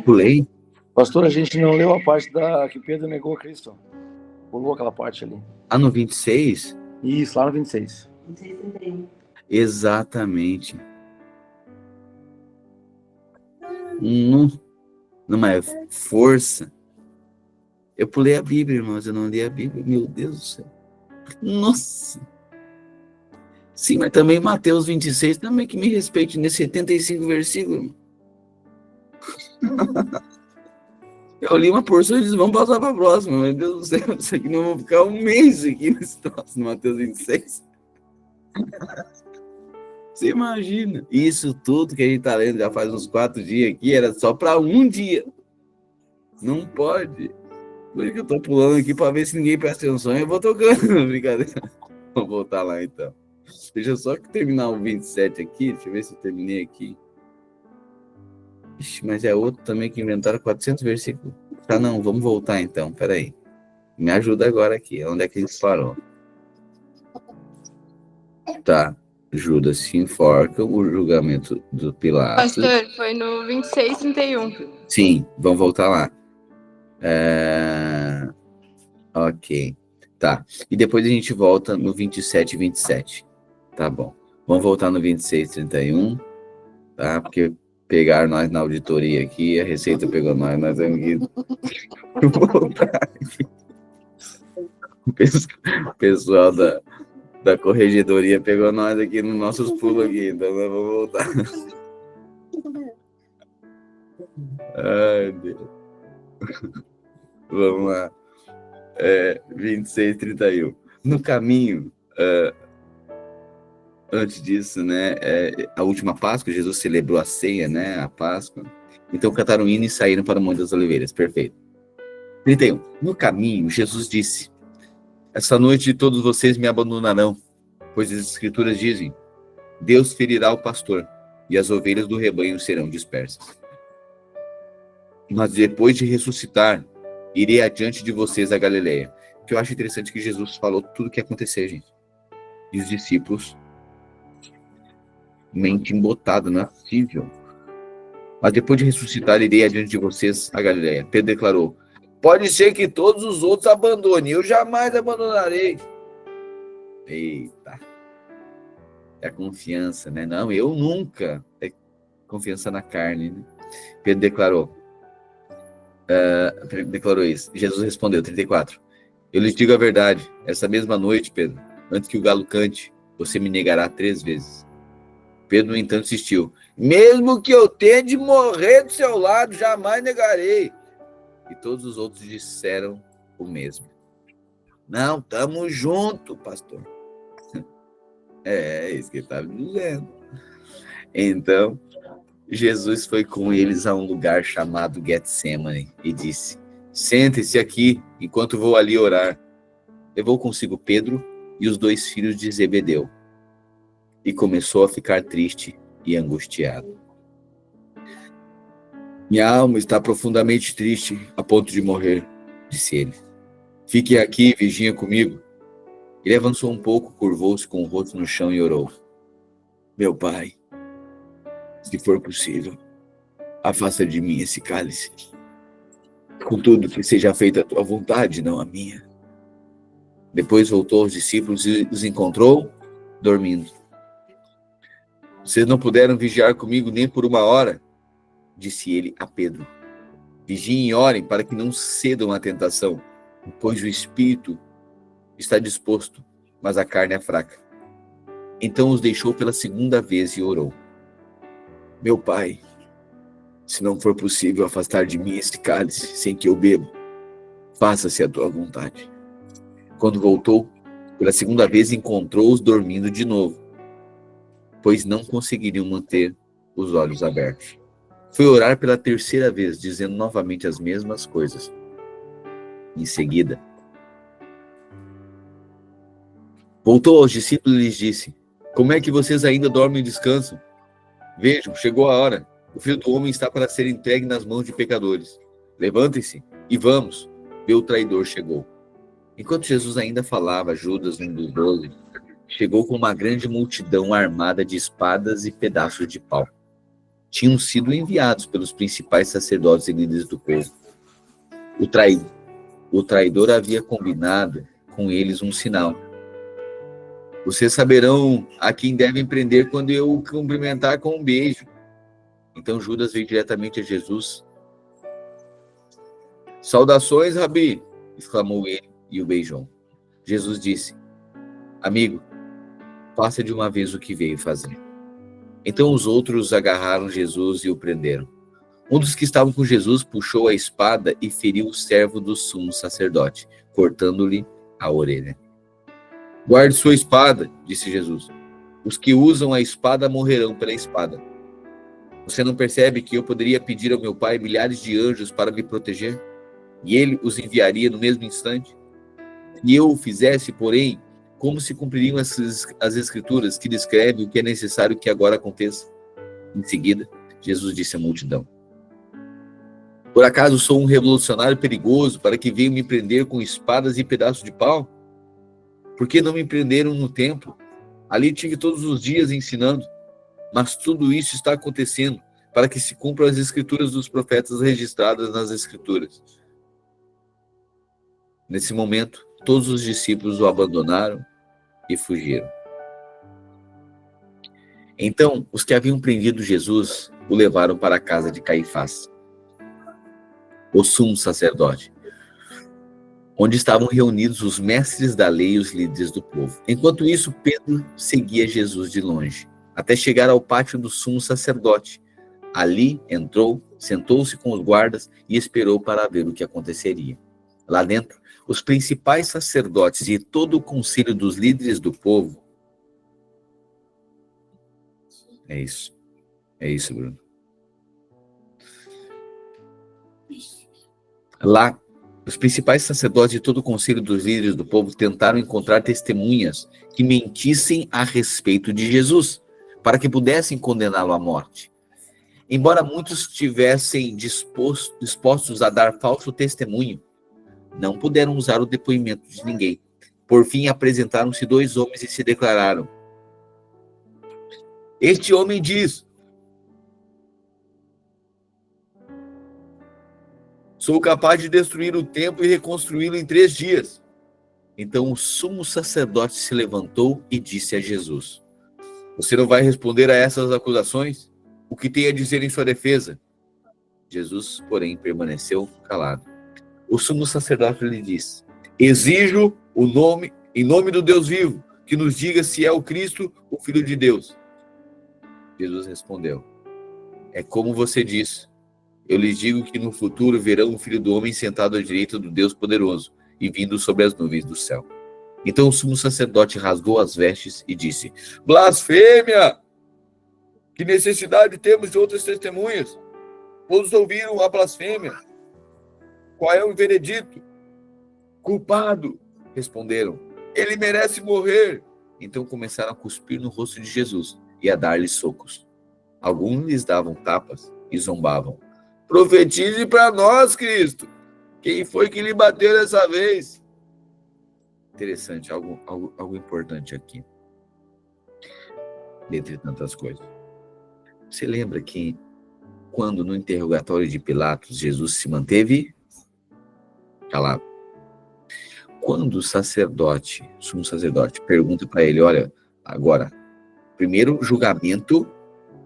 Pulei?
Pastor, a gente não leu a parte que Pedro negou Cristo. Pulou aquela parte ali.
No 26?
Isso, lá no 26.
Exatamente. Não, mas força. Eu pulei a Bíblia, irmãos, eu não li a Bíblia. Meu Deus do céu. Nossa. Sim, mas também Mateus 26, também que me respeite nesse 75 versículos. Eu li uma porção e disse: vamos passar para a próxima. Meu Deus do céu, isso aqui não vou ficar um mês aqui nesse troço, no Mateus 26. Você imagina? Isso tudo que a gente está lendo já faz uns 4 dias aqui, era só para um dia. Não pode. Por isso que eu estou pulando aqui para ver se ninguém presta atenção e eu vou tocando. Brincadeira. Vou voltar lá então. Deixa eu só terminar o 27 aqui. Deixa eu ver se eu terminei aqui. Ixi, mas é outro também que inventaram 400 versículos. Tá, não, vamos voltar então, peraí. Me ajuda agora aqui, onde é que a gente parou? Tá, Judas se enforca, o julgamento do Pilatos.
Pastor, foi no 26, 31.
Sim, vamos voltar lá. Ok, tá. E depois a gente volta no 27 e 27. Tá bom. Vamos voltar no 26 e 31, tá? Porque pegaram nós na auditoria aqui, a Receita pegou nós temos que voltar aqui. O pessoal da corregedoria pegou nós aqui nos nossos pulos aqui, então nós vamos voltar. Ai, Deus. Vamos lá. 26, 31. No caminho, antes disso, né, a última Páscoa, Jesus celebrou a ceia, né, a Páscoa. Então cantaram hino e saíram para o Monte das Oliveiras. Perfeito. 31. No caminho, Jesus disse: essa noite todos vocês me abandonarão, pois as Escrituras dizem: Deus ferirá o pastor, e as ovelhas do rebanho serão dispersas. Mas depois de ressuscitar, irei adiante de vocês a Galileia. O que eu acho interessante é que Jesus falou tudo o que ia acontecer, gente. E os discípulos, mente embotada, não é possível. Mas depois de ressuscitar, irei adiante de vocês a Galileia. Pedro declarou: pode ser que todos os outros abandonem, eu jamais abandonarei. Eita. É a confiança, né? Não, eu nunca. É confiança na carne, né? Pedro declarou isso. Jesus respondeu, 34. Eu lhes digo a verdade, essa mesma noite, Pedro, antes que o galo cante, você me negará 3 vezes. Pedro, no entanto, insistiu: mesmo que eu tenha de morrer do seu lado, jamais negarei. E todos os outros disseram o mesmo. Não, tamo junto, pastor. É isso que ele estava dizendo. Então, Jesus foi com eles a um lugar chamado Getsemane e disse: sente-se aqui, enquanto vou ali orar. Levou consigo Pedro e os 2 filhos de Zebedeu e começou a ficar triste e angustiado. Minha alma está profundamente triste, a ponto de morrer, disse ele. Fique aqui e vigia comigo. Ele avançou um pouco, curvou-se com o rosto no chão e orou: meu pai, se for possível, afasta de mim esse cálice. Contudo, que seja feita a tua vontade, não a minha. Depois voltou aos discípulos e os encontrou dormindo. Vocês não puderam vigiar comigo nem por 1 hora? Disse ele a Pedro. Vigiem e orem para que não cedam à tentação, pois o espírito está disposto, mas a carne é fraca. Então os deixou pela 2ª vez e orou: meu pai, se não for possível afastar de mim esse cálice sem que eu beba, faça-se a tua vontade. Quando voltou, pela 2ª vez encontrou-os dormindo de novo, pois não conseguiriam manter os olhos abertos. Foi orar pela 3ª vez, dizendo novamente as mesmas coisas. Em seguida, voltou aos discípulos e lhes disse: como é que vocês ainda dormem e descansam? Vejam, chegou a hora. O Filho do Homem está para ser entregue nas mãos de pecadores. Levantem-se e vamos, ver o traidor chegou. Enquanto Jesus ainda falava, Judas, um dos 12, chegou com uma grande multidão armada de espadas e pedaços de pau. Tinham sido enviados pelos principais sacerdotes e líderes do povo. O traidor havia combinado com eles um sinal. Vocês saberão a quem devem prender quando eu o cumprimentar com um beijo. Então Judas veio diretamente a Jesus. Saudações, Rabi! Exclamou ele e o beijou. Jesus disse: amigo, faça de uma vez o que veio fazer. Então os outros agarraram Jesus e o prenderam. Um dos que estavam com Jesus puxou a espada e feriu o servo do sumo sacerdote, cortando-lhe a orelha. Guarde sua espada, disse Jesus. Os que usam a espada morrerão pela espada. Você não percebe que eu poderia pedir ao meu Pai milhares de anjos para me proteger? E ele os enviaria no mesmo instante? Se eu o fizesse, porém, como se cumpririam as escrituras que descrevem o que é necessário que agora aconteça? Em seguida, Jesus disse à multidão: por acaso sou um revolucionário perigoso para que venham me prender com espadas e pedaços de pau? Por que não me prenderam no templo? Ali tinha todos os dias ensinando. Mas tudo isso está acontecendo para que se cumpram as escrituras dos profetas registradas nas escrituras. Nesse momento, todos os discípulos o abandonaram e fugiram. Então, os que haviam prendido Jesus o levaram para a casa de Caifás, o sumo sacerdote, onde estavam reunidos os mestres da lei e os líderes do povo. Enquanto isso, Pedro seguia Jesus de longe, até chegar ao pátio do sumo sacerdote. Ali entrou, sentou-se com os guardas e esperou para ver o que aconteceria. Lá dentro, os principais sacerdotes e todo o conselho dos líderes do povo. É isso, Bruno. Lá, os principais sacerdotes e todo o conselho dos líderes do povo tentaram encontrar testemunhas que mentissem a respeito de Jesus, para que pudessem condená-lo à morte. Embora muitos estivessem dispostos a dar falso testemunho, não puderam usar o depoimento de ninguém. Por fim, apresentaram-se 2 homens e se declararam: este homem diz: sou capaz de destruir o templo e reconstruí-lo em 3 dias. Então o sumo sacerdote se levantou e disse a Jesus: você não vai responder a essas acusações? O que tem a dizer em sua defesa? Jesus, porém, permaneceu calado. O sumo sacerdote lhe disse: exijo em nome do Deus vivo, que nos diga se é o Cristo, o Filho de Deus. Jesus respondeu: é como você diz. Eu lhes digo que no futuro verão o Filho do Homem sentado à direita do Deus poderoso e vindo sobre as nuvens do céu. Então o sumo sacerdote rasgou as vestes e disse: blasfêmia! Que necessidade temos de outras testemunhas? Todos ouviram a blasfêmia. Qual é o veredito? Culpado, responderam. Ele merece morrer. Então começaram a cuspir no rosto de Jesus e a dar-lhe socos. Alguns lhes davam tapas e zombavam. Profetize para nós, Cristo. Quem foi que lhe bateu dessa vez? Interessante, algo importante aqui. Dentre tantas coisas. Você lembra que quando no interrogatório de Pilatos, Jesus se manteve calado? Quando o sumo sacerdote, pergunta para ele: olha, agora, primeiro julgamento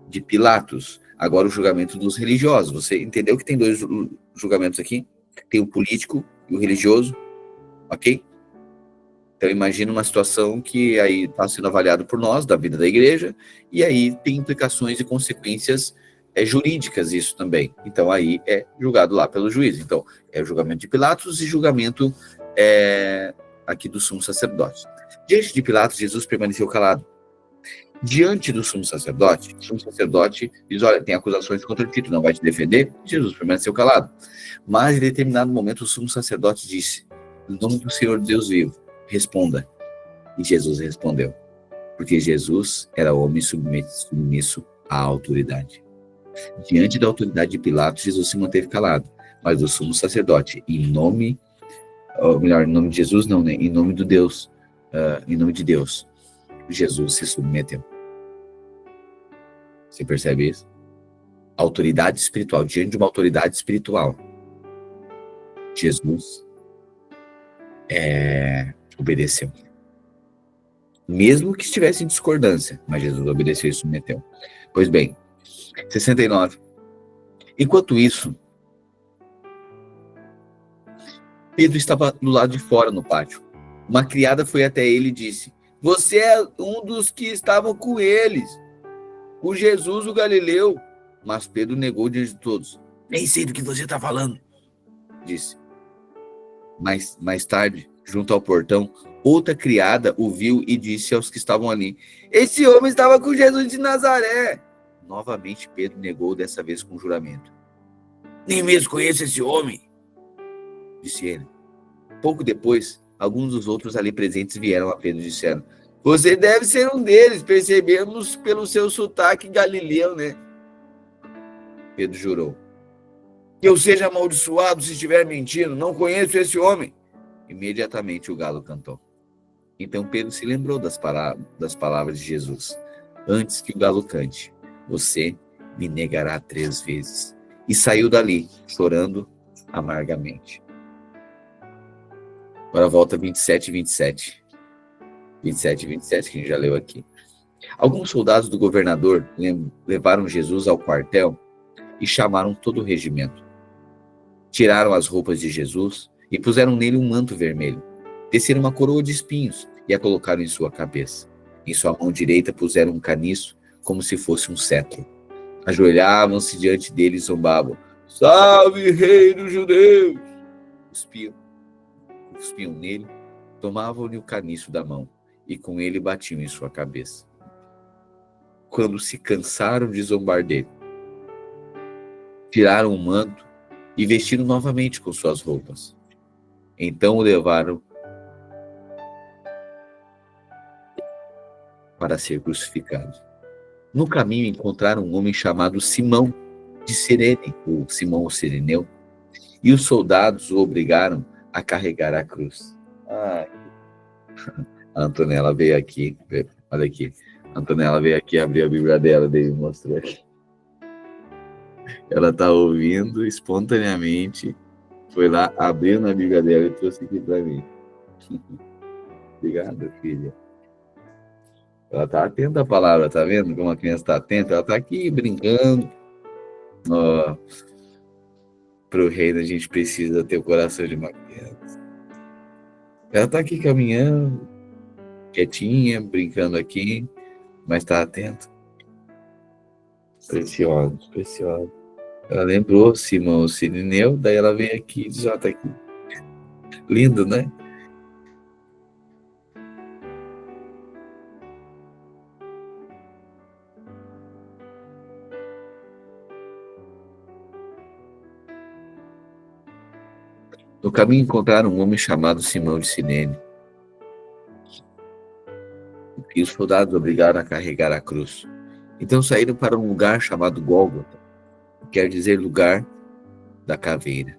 de Pilatos, agora o julgamento dos religiosos. Você entendeu que tem 2 julgamentos aqui? Tem o político e o religioso, ok? Então imagina uma situação que aí está sendo avaliado por nós, da vida da igreja, e aí tem implicações e consequências jurídicas isso também. Então aí é julgado lá pelo juiz. Então é o julgamento de Pilatos e julgamento aqui do sumo sacerdote. Diante de Pilatos, Jesus permaneceu calado. Diante do sumo sacerdote, o sumo sacerdote diz: olha, tem acusações contra ti, tu não vai te defender? Jesus permaneceu calado. Mas em determinado momento o sumo sacerdote disse: em nome do Senhor Deus vivo, responda. E Jesus respondeu, porque Jesus era homem submisso à autoridade. Diante da autoridade de Pilatos, Jesus se manteve calado, mas o sumo sacerdote, em nome de Jesus não, né? Em nome de Deus, Jesus se submeteu. Você percebe isso? Autoridade espiritual, diante de uma autoridade espiritual, Jesus obedeceu. Mesmo que estivesse em discordância, mas Jesus obedeceu e submeteu. Pois bem, 69. Enquanto isso, Pedro estava do lado de fora no pátio. Uma criada foi até ele e disse: você é um dos que estavam com eles, com Jesus o Galileu. Mas Pedro negou diante de todos. Nem sei do que você está falando, disse. Mais tarde, junto ao portão, outra criada o viu e disse aos que estavam ali: esse homem estava com Jesus de Nazaré. Novamente Pedro negou, dessa vez com juramento. Nem mesmo conheço esse homem, disse ele. Pouco depois, alguns dos outros ali presentes vieram a Pedro e disseram: você deve ser um deles, percebemos pelo seu sotaque galileu, né? Pedro jurou: que eu seja amaldiçoado se estiver mentindo, não conheço esse homem. Imediatamente o galo cantou. Então Pedro se lembrou das palavras de Jesus. Antes que o galo cante, você me negará 3 vezes. E saiu dali, chorando amargamente. Agora volta 27 e 27. 27 e 27, que a gente já leu aqui. Alguns soldados do governador levaram Jesus ao quartel e chamaram todo o regimento. Tiraram as roupas de Jesus e puseram nele um manto vermelho. Desceram uma coroa de espinhos e a colocaram em sua cabeça. Em sua mão direita puseram um caniço, como se fosse um cetro. Ajoelhavam-se diante dele e zombavam. Salve, rei dos judeus! Cuspiam nele, tomavam-lhe o caniço da mão e com ele batiam em sua cabeça. Quando se cansaram de zombar dele, tiraram o manto e vestiram novamente com suas roupas. Então o levaram para ser crucificado. No caminho encontraram um homem chamado Simão de Cirene, ou Simão o Cireneu, e os soldados o obrigaram a carregar a cruz. A Antonella veio aqui, olha aqui, a Antonella veio aqui abrir a Bíblia dela, daí mostrou aqui. Ela está ouvindo espontaneamente, foi lá, abriu na Bíblia dela e trouxe aqui para mim. Obrigado, filha. Ela está atenta à palavra, tá vendo como a criança está atenta? Ela está aqui brincando. Para o reino a gente precisa ter o coração de uma criança. Ela está aqui caminhando, quietinha, brincando aqui, mas está atenta. Preciosa, preciosa. Ela lembrou Simão Cireneu, daí ela veio aqui e diz, ó, tá aqui. Lindo, né? No caminho encontraram um homem chamado Simão de Cirene, e os soldados obrigaram a carregar a cruz. Então saíram para um lugar chamado Gólgota, que quer dizer lugar da caveira.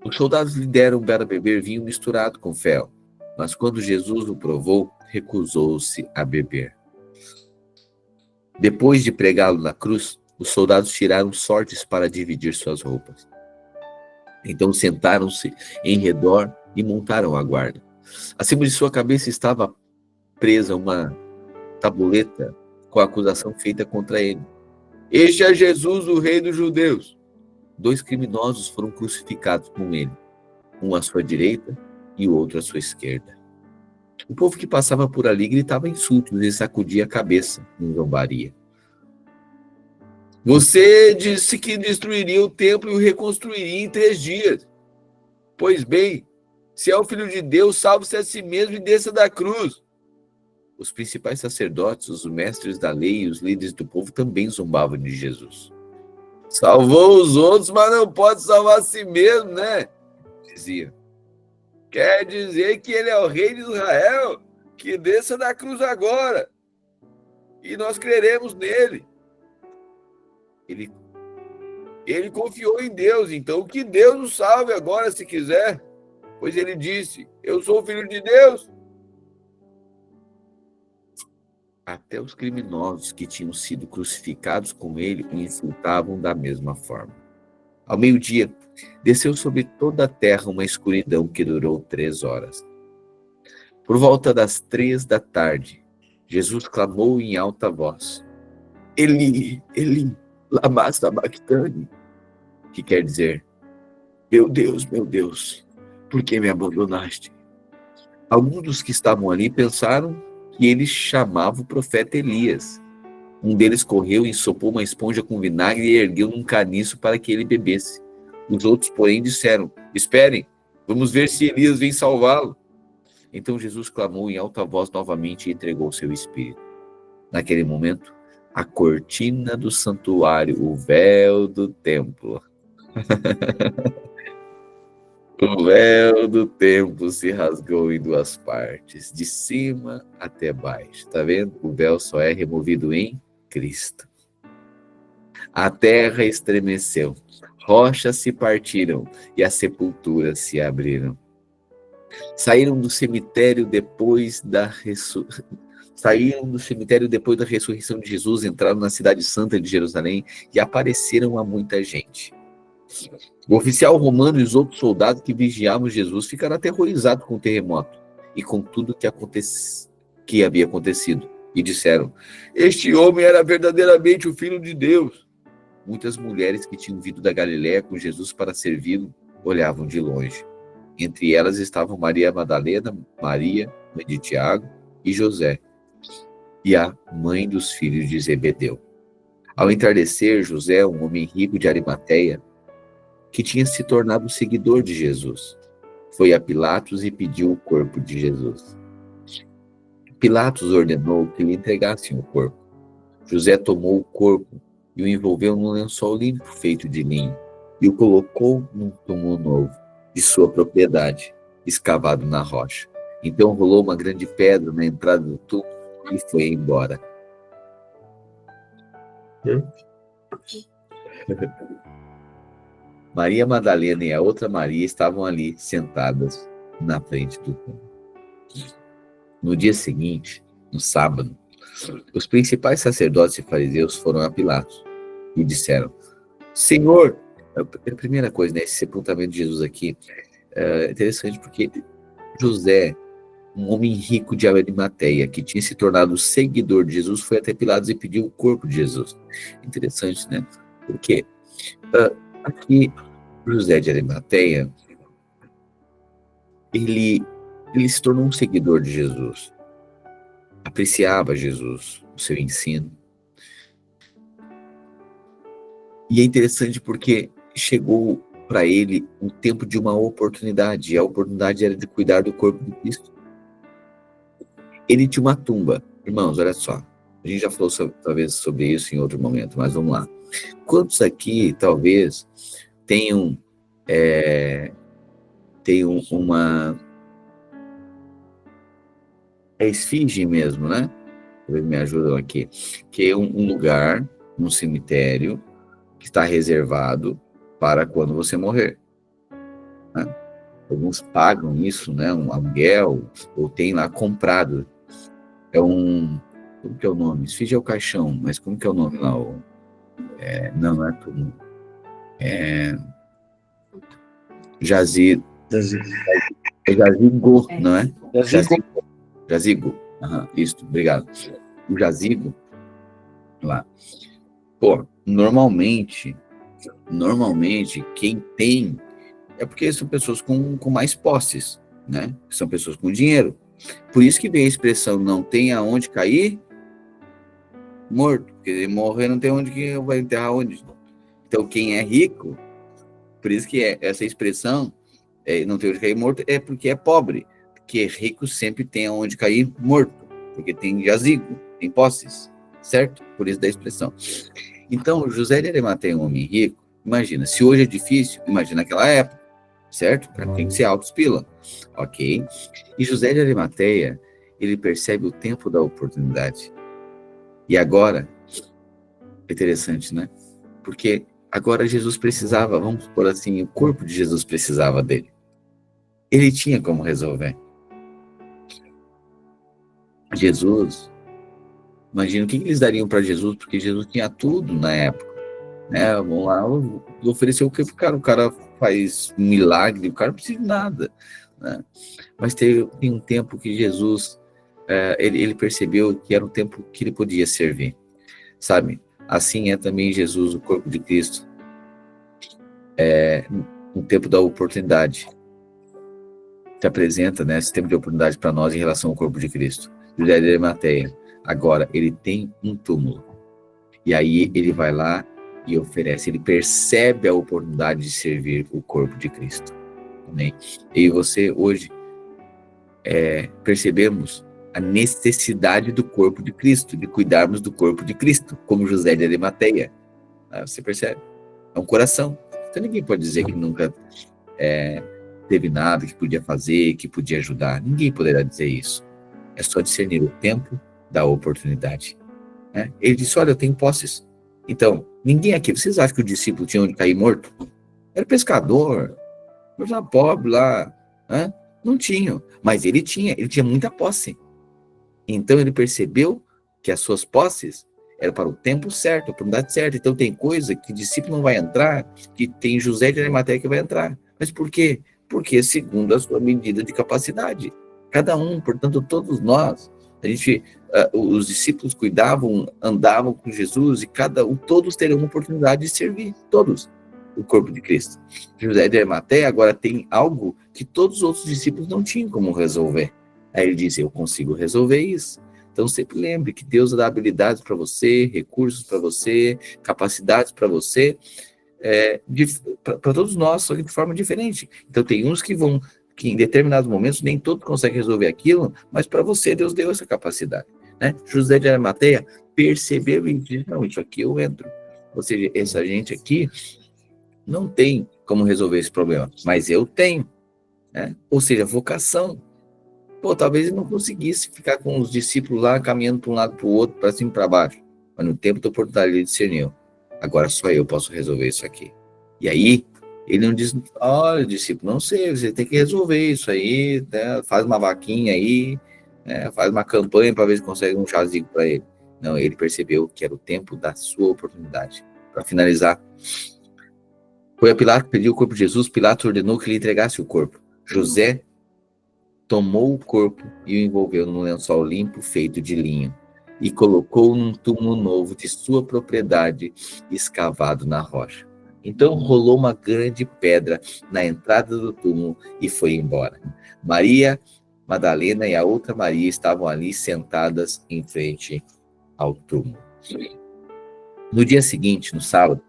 Os soldados lhe deram para beber vinho misturado com fel, mas quando Jesus o provou, recusou-se a beber. Depois de pregá-lo na cruz, os soldados tiraram sortes para dividir suas roupas. Então sentaram-se em redor e montaram a guarda. Acima de sua cabeça estava presa uma tabuleta com a acusação feita contra ele. Este é Jesus, o rei dos judeus. 2 criminosos foram crucificados com ele, um à sua direita e o outro à sua esquerda. O povo que passava por ali gritava insultos e sacudia a cabeça em zombaria. Você disse que destruiria o templo e o reconstruiria em 3 dias. Pois bem, se é o Filho de Deus, salve-se a si mesmo e desça da cruz. Os principais sacerdotes, os mestres da lei e os líderes do povo também zombavam de Jesus. Salvou os outros, mas não pode salvar a si mesmo, né? Dizia. Quer dizer que ele é o rei de Israel? Que desça da cruz agora. E nós creremos nele. Ele confiou em Deus, então que Deus o salve agora se quiser. Pois ele disse, eu sou o Filho de Deus. Até os criminosos que tinham sido crucificados com ele o insultavam da mesma forma. Ao meio-dia, desceu sobre toda a terra uma escuridão que durou 3 horas. Por volta das 3 da tarde, Jesus clamou em alta voz, Eli, Eli, lama sabachthani, que quer dizer, meu Deus, por que me abandonaste? Alguns dos que estavam ali pensaram que ele chamava o profeta Elias. Um deles correu e ensopou uma esponja com vinagre e ergueu num caniço para que ele bebesse. Os outros, porém, disseram, esperem, vamos ver se Elias vem salvá-lo. Então Jesus clamou em alta voz novamente e entregou seu espírito. Naquele momento, a cortina do santuário, o véu do templo. O véu do templo se rasgou em 2 partes, de cima até baixo. Tá vendo? O véu só é removido em Cristo. A terra estremeceu, rochas se partiram e as sepulturas se abriram. Saíram do cemitério depois da ressurreição de Jesus, entraram na cidade santa de Jerusalém e apareceram a muita gente. O oficial romano e os outros soldados que vigiavam Jesus ficaram aterrorizados com o terremoto e com tudo que havia acontecido. E disseram: este homem era verdadeiramente o Filho de Deus. Muitas mulheres que tinham vindo da Galiléia com Jesus para servi-lo olhavam de longe. Entre elas estavam Maria Madalena, Maria, mãe de Tiago e José, e a mãe dos filhos de Zebedeu. Ao entardecer, José, um homem rico de Arimateia, que tinha se tornado seguidor de Jesus, foi a Pilatos e pediu o corpo de Jesus. Pilatos ordenou que lhe entregassem o corpo. José tomou o corpo e o envolveu num lençol limpo feito de linho e o colocou num túmulo novo, de sua propriedade, escavado na rocha. Então rolou uma grande pedra na entrada do túmulo e foi embora. Maria Madalena e a outra Maria estavam ali, sentadas na frente do túmulo. No dia seguinte, no sábado, os principais sacerdotes e fariseus foram a Pilatos e disseram: Senhor, a primeira coisa, né, esse sepultamento de Jesus aqui é interessante porque José, um homem rico de Arimateia, que tinha se tornado seguidor de Jesus, foi até Pilatos e pediu o corpo de Jesus. Interessante, né? Porque aqui, José de Arimateia, ele se tornou um seguidor de Jesus, apreciava Jesus, o seu ensino. E é interessante porque chegou para ele um tempo de uma oportunidade, e a oportunidade era de cuidar do corpo de Cristo. Ele tinha uma tumba. Irmãos, olha só, a gente já falou talvez sobre isso em outro momento, mas vamos lá. Quantos aqui talvez tenham uma esfinge mesmo, né? Eles me ajudam aqui. Que é um lugar, um cemitério, que está reservado para quando você morrer. Né? Alguns pagam isso, né? Um aluguel, ou tem lá comprado. Como que é o nome? Esfinge é o caixão, mas como que é o nome lá? Não é túmulo. Jazigo, não é? Jazigo. Isso, obrigado. O jazigo, lá. Pô, normalmente, quem tem é porque são pessoas com mais posses, né? São pessoas com dinheiro. Por isso que vem a expressão, não tem aonde cair, morto. Porque morrer não tem onde que vai enterrar onde. Então, quem é rico, por isso que essa expressão, não tem onde cair morto, é porque é pobre. Porque rico sempre tem aonde cair morto. Porque tem jazigo, tem posses, certo? Por isso da expressão. Então, José de Arimateia é um homem rico. Imagina, se hoje é difícil, imagina naquela época, certo? O cara tem que ser altos pila, ok? E José de Arimateia, ele percebe o tempo da oportunidade. E agora, é interessante, né? Porque agora Jesus precisava, vamos por assim, o corpo de Jesus precisava dele. Ele tinha como resolver. Jesus, imagina o que eles dariam para Jesus, porque Jesus tinha tudo na época, né? Vamos lá, ofereceu o que pro cara? O cara faz um milagre, o cara não precisa de nada, né? Mas tem um tempo que Jesus, ele percebeu que era um tempo que ele podia servir, sabe? Assim é também Jesus, o corpo de Cristo, um tempo da oportunidade. Se apresenta, né, esse tempo de oportunidade para nós em relação ao corpo de Cristo. José de Arimateia, agora ele tem um túmulo, e aí ele vai lá e oferece, ele percebe a oportunidade de servir o corpo de Cristo. Amém? E você hoje percebemos a necessidade do corpo de Cristo, de cuidarmos do corpo de Cristo, como José de Arimateia. Você percebe? É um coração. Então ninguém pode dizer que nunca teve nada que podia fazer, que podia ajudar. Ninguém poderá dizer isso. É só discernir o tempo da oportunidade. Né? Ele disse, olha, eu tenho posses. Então, ninguém aqui, vocês acham que o discípulo tinha onde cair morto? Era pescador, era pobre lá, né? Não tinham, mas ele tinha muita posse. Então ele percebeu que as suas posses eram para o tempo certo, a oportunidade certa. Então tem coisa que o discípulo não vai entrar, que tem José de Arimateia que vai entrar. Mas por quê? Porque segundo a sua medida de capacidade. Cada um, portanto, todos nós, os discípulos cuidavam, andavam com Jesus e todos terão uma oportunidade de servir, todos, o corpo de Cristo. José de Arimateia agora tem algo que todos os outros discípulos não tinham como resolver. Aí ele disse, eu consigo resolver isso. Então sempre lembre que Deus dá habilidades para você, recursos para você, capacidades para você, para todos nós, só que de forma diferente. Então tem uns que em determinados momentos nem todos conseguem resolver aquilo, mas para você Deus deu essa capacidade. Né? José de Arimateia percebeu e disse, não, isso aqui eu entro. Ou seja, essa gente aqui não tem como resolver esse problema, mas eu tenho. Né? Ou seja, vocação. Pô, talvez ele não conseguisse ficar com os discípulos lá, caminhando para um lado para o outro, para cima e para baixo. Mas no tempo da oportunidade ele discerniu. Agora só eu posso resolver isso aqui. E aí, ele não diz, olha, discípulo, não sei, você tem que resolver isso aí, né? Faz uma vaquinha aí, né? Faz uma campanha para ver se consegue um chazinho para ele. Não, ele percebeu que era o tempo da sua oportunidade. Para finalizar, foi a Pilatos, pediu o corpo de Jesus, Pilatos ordenou que lhe entregasse o corpo. José tomou o corpo e o envolveu num lençol limpo feito de linho e colocou num túmulo novo de sua propriedade, escavado na rocha. Então rolou uma grande pedra na entrada do túmulo e foi embora. Maria Madalena e a outra Maria estavam ali sentadas em frente ao túmulo. No dia seguinte, no sábado,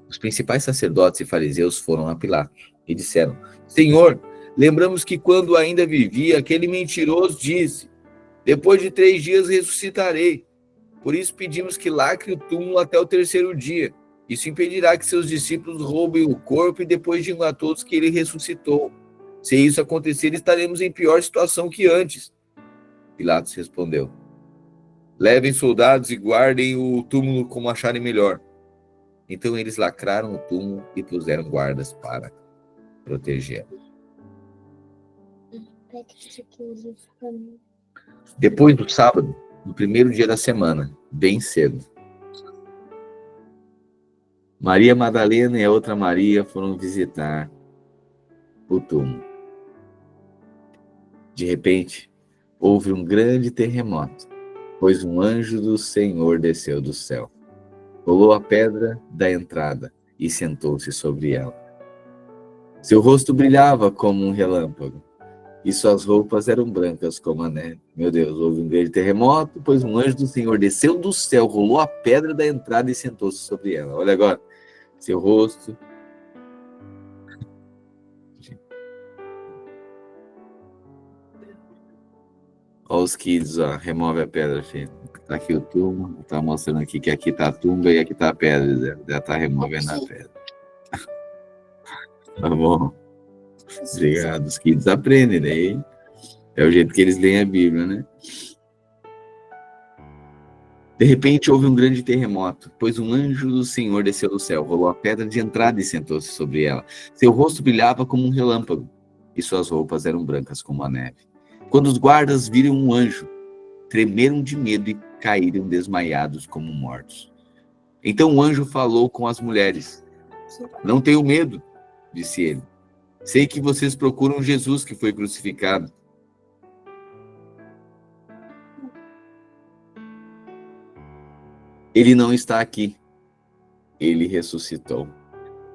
os principais sacerdotes e fariseus foram a Pilatos e disseram, Senhor, lembramos que quando ainda vivia, aquele mentiroso disse, depois de 3 dias ressuscitarei. Por isso pedimos que lacre o túmulo até o 3º dia. Isso impedirá que seus discípulos roubem o corpo e depois digam a todos que ele ressuscitou. Se isso acontecer, estaremos em pior situação que antes. Pilatos respondeu, levem soldados e guardem o túmulo como acharem melhor. Então eles lacraram o túmulo e puseram guardas para protegê-lo. Depois do sábado, no 1º dia da semana, bem cedo, Maria Madalena e a outra Maria foram visitar o túmulo. De repente, houve um grande terremoto, pois um anjo do Senhor desceu do céu, rolou a pedra da entrada e sentou-se sobre ela. Seu rosto brilhava como um relâmpago, e suas roupas eram brancas como a neve. Meu Deus, houve um grande terremoto, pois um anjo do Senhor desceu do céu, rolou a pedra da entrada e sentou-se sobre ela. Olha agora, seu rosto. Olha os kids, ó, remove a pedra, filho. Tá aqui o túmulo, tá mostrando aqui que aqui tá a tumba e aqui tá a pedra. Já tá removendo a pedra. Tá bom? Obrigado. Os kids aprendem, né? É o jeito que eles leem a Bíblia, né? De repente houve um grande terremoto, pois um anjo do Senhor desceu do céu, rolou a pedra de entrada e sentou-se sobre ela. Seu rosto brilhava como um relâmpago, e suas roupas eram brancas como a neve. Quando os guardas viram um anjo, tremeram de medo e caíram desmaiados como mortos. Então o anjo falou com as mulheres. Não tenham medo, disse ele. Sei que vocês procuram Jesus que foi crucificado. Ele não está aqui. Ele ressuscitou.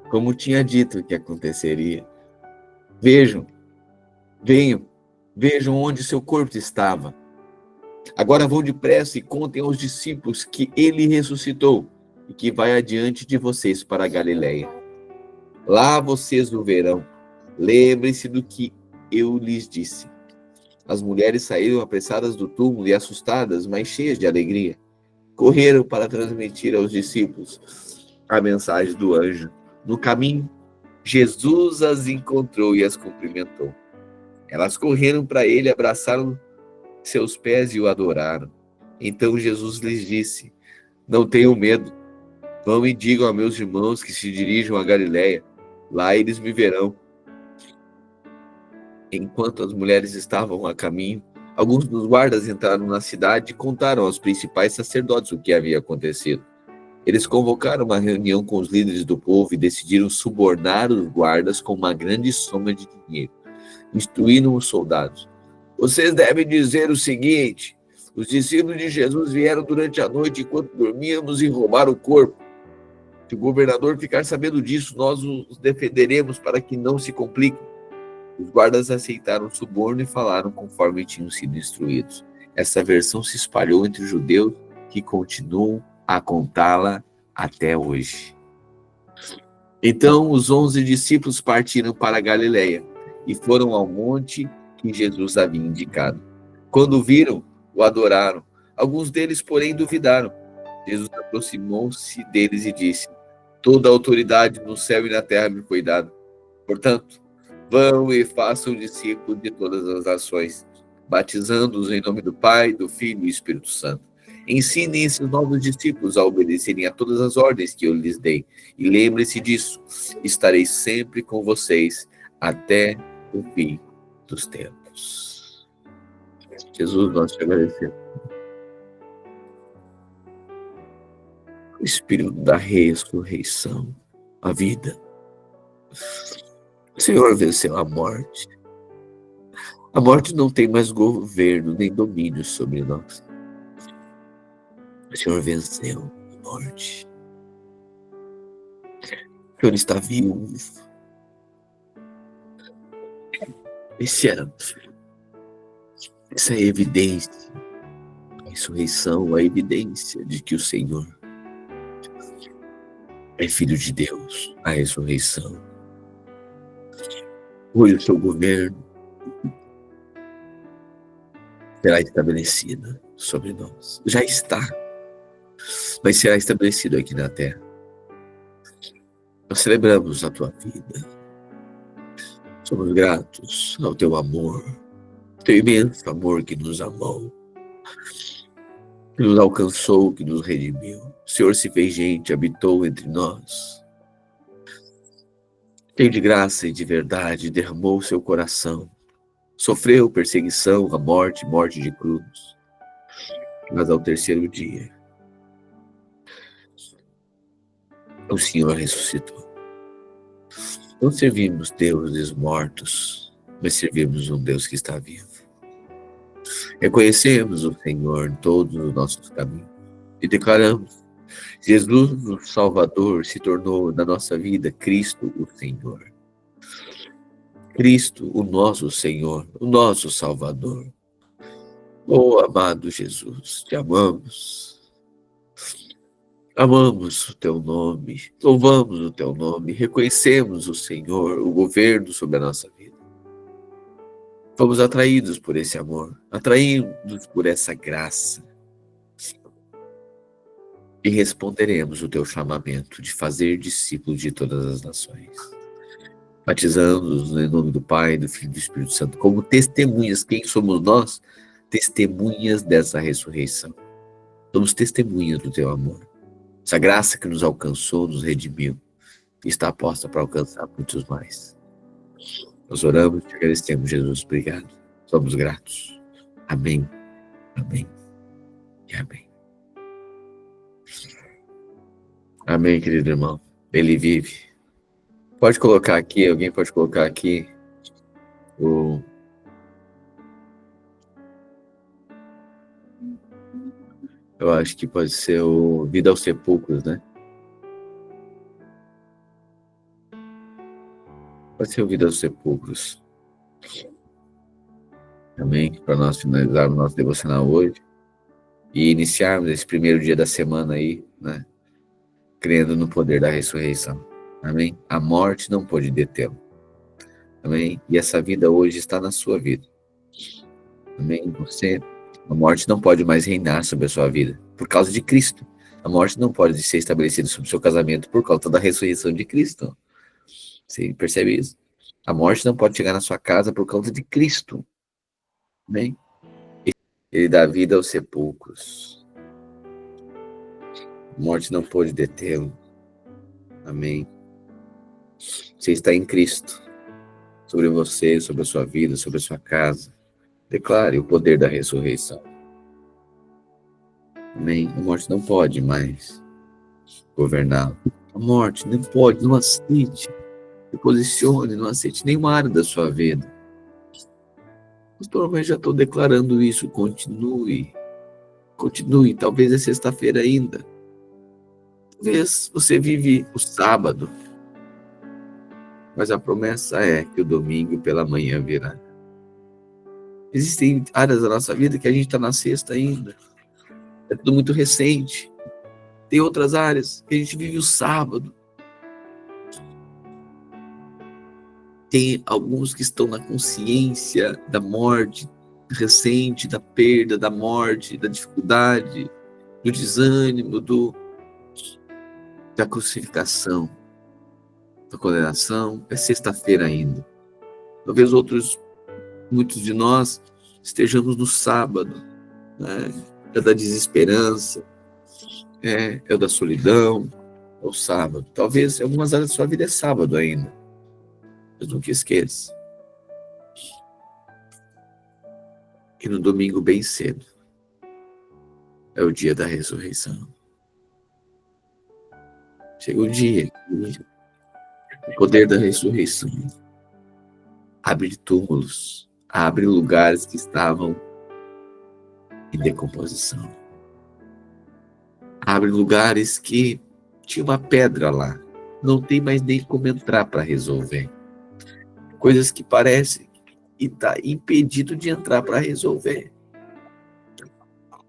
Como tinha dito que aconteceria. Vejam, vejam onde seu corpo estava. Agora vão depressa e contem aos discípulos que ele ressuscitou e que vai adiante de vocês para a Galileia. Lá vocês o verão. Lembrem-se do que eu lhes disse. As mulheres saíram apressadas do túmulo e assustadas, mas cheias de alegria. Correram para transmitir aos discípulos a mensagem do anjo. No caminho, Jesus as encontrou e as cumprimentou. Elas correram para ele, abraçaram seus pés e o adoraram. Então Jesus lhes disse, não tenham medo. Vão e digam a meus irmãos que se dirijam a Galileia. Lá eles me verão. enquanto as mulheres estavam a caminho, alguns dos guardas entraram na cidade e contaram aos principais sacerdotes o que havia acontecido. Eles convocaram uma reunião com os líderes do povo e decidiram subornar os guardas com uma grande soma de dinheiro. Instruíram os soldados. Vocês devem dizer o seguinte: os discípulos de Jesus vieram durante a noite enquanto dormíamos e roubaram o corpo. Se o governador ficar sabendo disso, nós os defenderemos para que não se compliquem. Os guardas aceitaram o suborno e falaram conforme tinham sido instruídos. Essa versão se espalhou entre os judeus que continuam a contá-la até hoje. Então os 11 discípulos partiram para a Galileia e foram ao monte que Jesus havia indicado. Quando o viram, o adoraram. Alguns deles, porém, duvidaram. Jesus aproximou-se deles e disse: toda a autoridade no céu e na terra me foi dada. Portanto, vão e façam discípulos de todas as nações, batizando-os em nome do Pai, do Filho e do Espírito Santo. Ensinem esses novos discípulos a obedecerem a todas as ordens que eu lhes dei. E lembrem-se disso, estarei sempre com vocês até o fim dos tempos. Jesus, nós te agradecemos. O Espírito da ressurreição, a vida. O Senhor venceu a morte. A morte não tem mais governo nem domínio sobre nós. O Senhor venceu a morte. O Senhor está vivo. Essa é a evidência, a ressurreição, a evidência de que o Senhor é Filho de Deus, a ressurreição. Hoje o seu governo será estabelecido sobre nós. Já está, mas será estabelecido aqui na terra. Nós celebramos a tua vida. Somos gratos ao teu amor, teu imenso amor que nos amou, que nos alcançou, que nos redimiu. O Senhor se fez gente, habitou entre nós. Cheio de graça e de verdade, derramou seu coração. Sofreu perseguição, a morte de cruz. Mas ao terceiro dia, o Senhor ressuscitou. Não servimos deuses mortos, mas servimos um Deus que está vivo. Reconhecemos o Senhor em todos os nossos caminhos e declaramos: Jesus, o Salvador, se tornou na nossa vida Cristo, o Senhor. Cristo, o nosso Senhor, o nosso Salvador. Oh, amado Jesus, te amamos. Amamos o teu nome, louvamos o teu nome, reconhecemos o Senhor, o governo sobre a nossa vida. Fomos atraídos por esse amor, atraídos por essa graça. E responderemos o teu chamamento de fazer discípulos de todas as nações. Batizando-os em nome do Pai, do Filho e do Espírito Santo, como testemunhas. Quem somos nós? Testemunhas dessa ressurreição. Somos testemunhas do teu amor. Essa graça que nos alcançou, nos redimiu, e está posta para alcançar muitos mais. Nós oramos e te agradecemos, Jesus. Obrigado. Somos gratos. Amém. Amém. E amém. Amém, querido irmão. Ele vive. Pode colocar aqui, alguém pode colocar aqui eu acho que pode ser o Vida aos Sepulcros, né? Pode ser o Vida aos Sepulcros. Amém? Para nós finalizarmos o nosso devocional hoje e iniciarmos esse primeiro dia da semana aí, né? Crendo no poder da ressurreição. Amém? A morte não pode detê-lo. Amém? E essa vida hoje está na sua vida. Amém? A morte não pode mais reinar sobre a sua vida por causa de Cristo. A morte não pode ser estabelecida sobre o seu casamento por causa da ressurreição de Cristo. Você percebe isso? A morte não pode chegar na sua casa por causa de Cristo. Amém? Ele dá vida aos sepulcros. A morte não pode detê-lo. Amém? Você está em Cristo. sobre você, sobre a sua vida, sobre a sua casa. Declare o poder da ressurreição. Amém? A morte não pode mais governá-lo. A morte não pode, não aceite. Se posicione, não aceite nenhuma área da sua vida. Pastor, mas já estou declarando isso. Continue. Continue. Talvez é sexta-feira ainda. Talvez você vive o sábado. Mas a promessa é que o domingo pela manhã virá. Existem áreas da nossa vida que a gente está na sexta ainda. É tudo muito recente. Tem outras áreas que a gente vive o sábado. Tem alguns que estão na consciência da morte recente, da perda, da morte, da dificuldade, do desânimo, da crucificação, da condenação. É sexta-feira ainda. Talvez muitos de nós estejamos no sábado, né? É da desesperança, é da solidão, é o sábado. Talvez em algumas áreas da sua vida é sábado ainda. Mas nunca esqueça que no domingo bem cedo é o dia da ressurreição. Chega o dia, o poder da ressurreição abre túmulos, abre lugares que estavam em decomposição. Abre lugares que tinha uma pedra lá, não tem mais nem como entrar para resolver. Coisas que parecem que está impedido de entrar para resolver.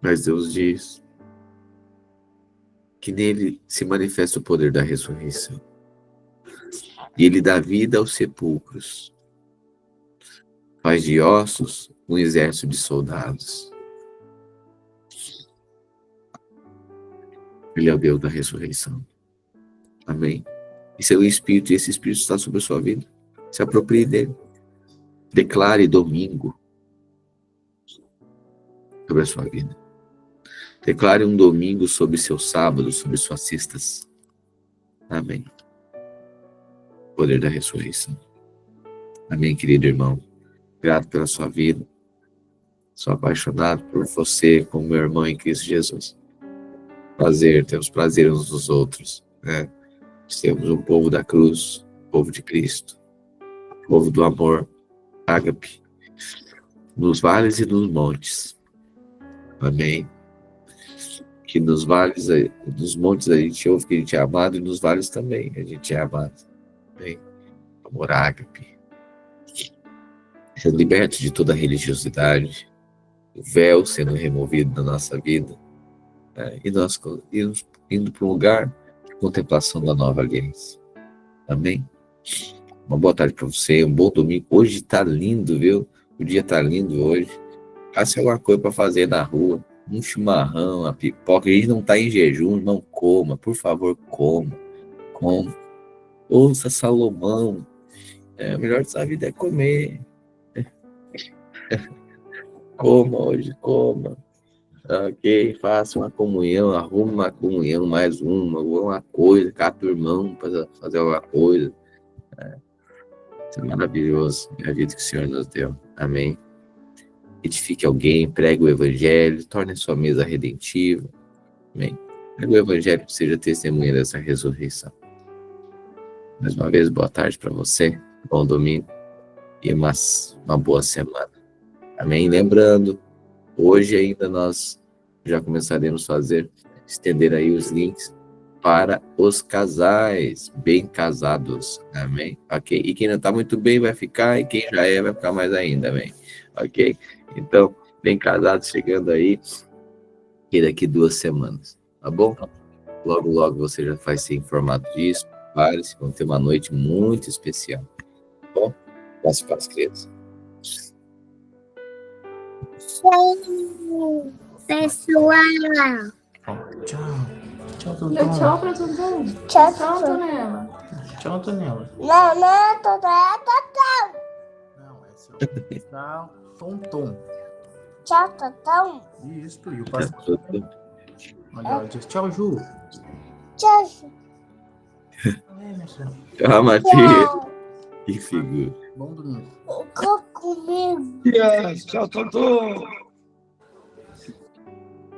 Mas Deus diz que nele se manifesta o poder da ressurreição. E ele dá vida aos sepulcros. Faz de ossos um exército de soldados. Ele é o Deus da ressurreição. Amém? Esse é o Espírito, e esse Espírito está sobre a sua vida. Se aproprie dele. Declare domingo sobre a sua vida. Declare um domingo sobre seu sábado, sobre suas sextas. Amém. Poder da ressurreição. Amém, querido irmão. Grato pela sua vida. Sou apaixonado por você como meu irmão em Cristo Jesus. Temos prazer uns dos outros, né? Temos um povo da cruz, povo de Cristo, povo do amor, ágape, nos vales e nos montes. Amém. Que nos vales, nos montes a gente ouve que a gente é amado, e nos vales também a gente é amado. Amém. Amor ágape. Sendo liberto de toda a religiosidade, o véu sendo removido da nossa vida, né? E nós indo para um lugar de contemplação da nova aliança. Amém? Uma boa tarde para você, um bom domingo. Hoje está lindo, viu? O dia está lindo hoje. Faça alguma coisa para fazer na rua. Um chimarrão, uma pipoca. A gente não está em jejum, não coma. Por favor, coma. Coma. Ouça Salomão. O melhor dessa vida é comer. Coma hoje, coma. Ok, faça uma comunhão, arrume uma comunhão, mais uma coisa, cata o irmão para fazer alguma coisa. Isso é maravilhoso, é a vida que o Senhor nos deu. Amém. Edifique alguém, pregue o evangelho, torne a sua mesa redentiva. Amém. Pregue o evangelho, que seja testemunha dessa ressurreição. Mais uma vez, boa tarde para você, bom domingo e uma boa semana. Amém. Lembrando, hoje ainda nós já começaremos a estender aí os links para os casais bem casados. Amém? Ok? E quem não está muito bem vai ficar, e quem já vai ficar mais ainda. Amém? Ok? Então, bem casados chegando aí, e daqui 2 semanas. Tá bom? Logo, logo você já vai ser informado disso. Prepare-se, vamos ter uma noite muito especial. Tá bom? Passe para as crianças.
Pessoal.
Tchau. Tchau, Tonton.
Deu tchau pra Tonton.
Tchau,
Tchau,
Tonton.
Antonella.
Tchau, Antonella.
Não, Totó.
Não, esse é o tchau, Tonton.
Tchau, Totó.
Isso, e o pastor. Olha, ela diz tchau, Ju.
Tchau.
Minha senhora.
Tchau, Matias. Que figura.
Bom domingo.
Ficou comigo.
Yes. Tchau, Totô.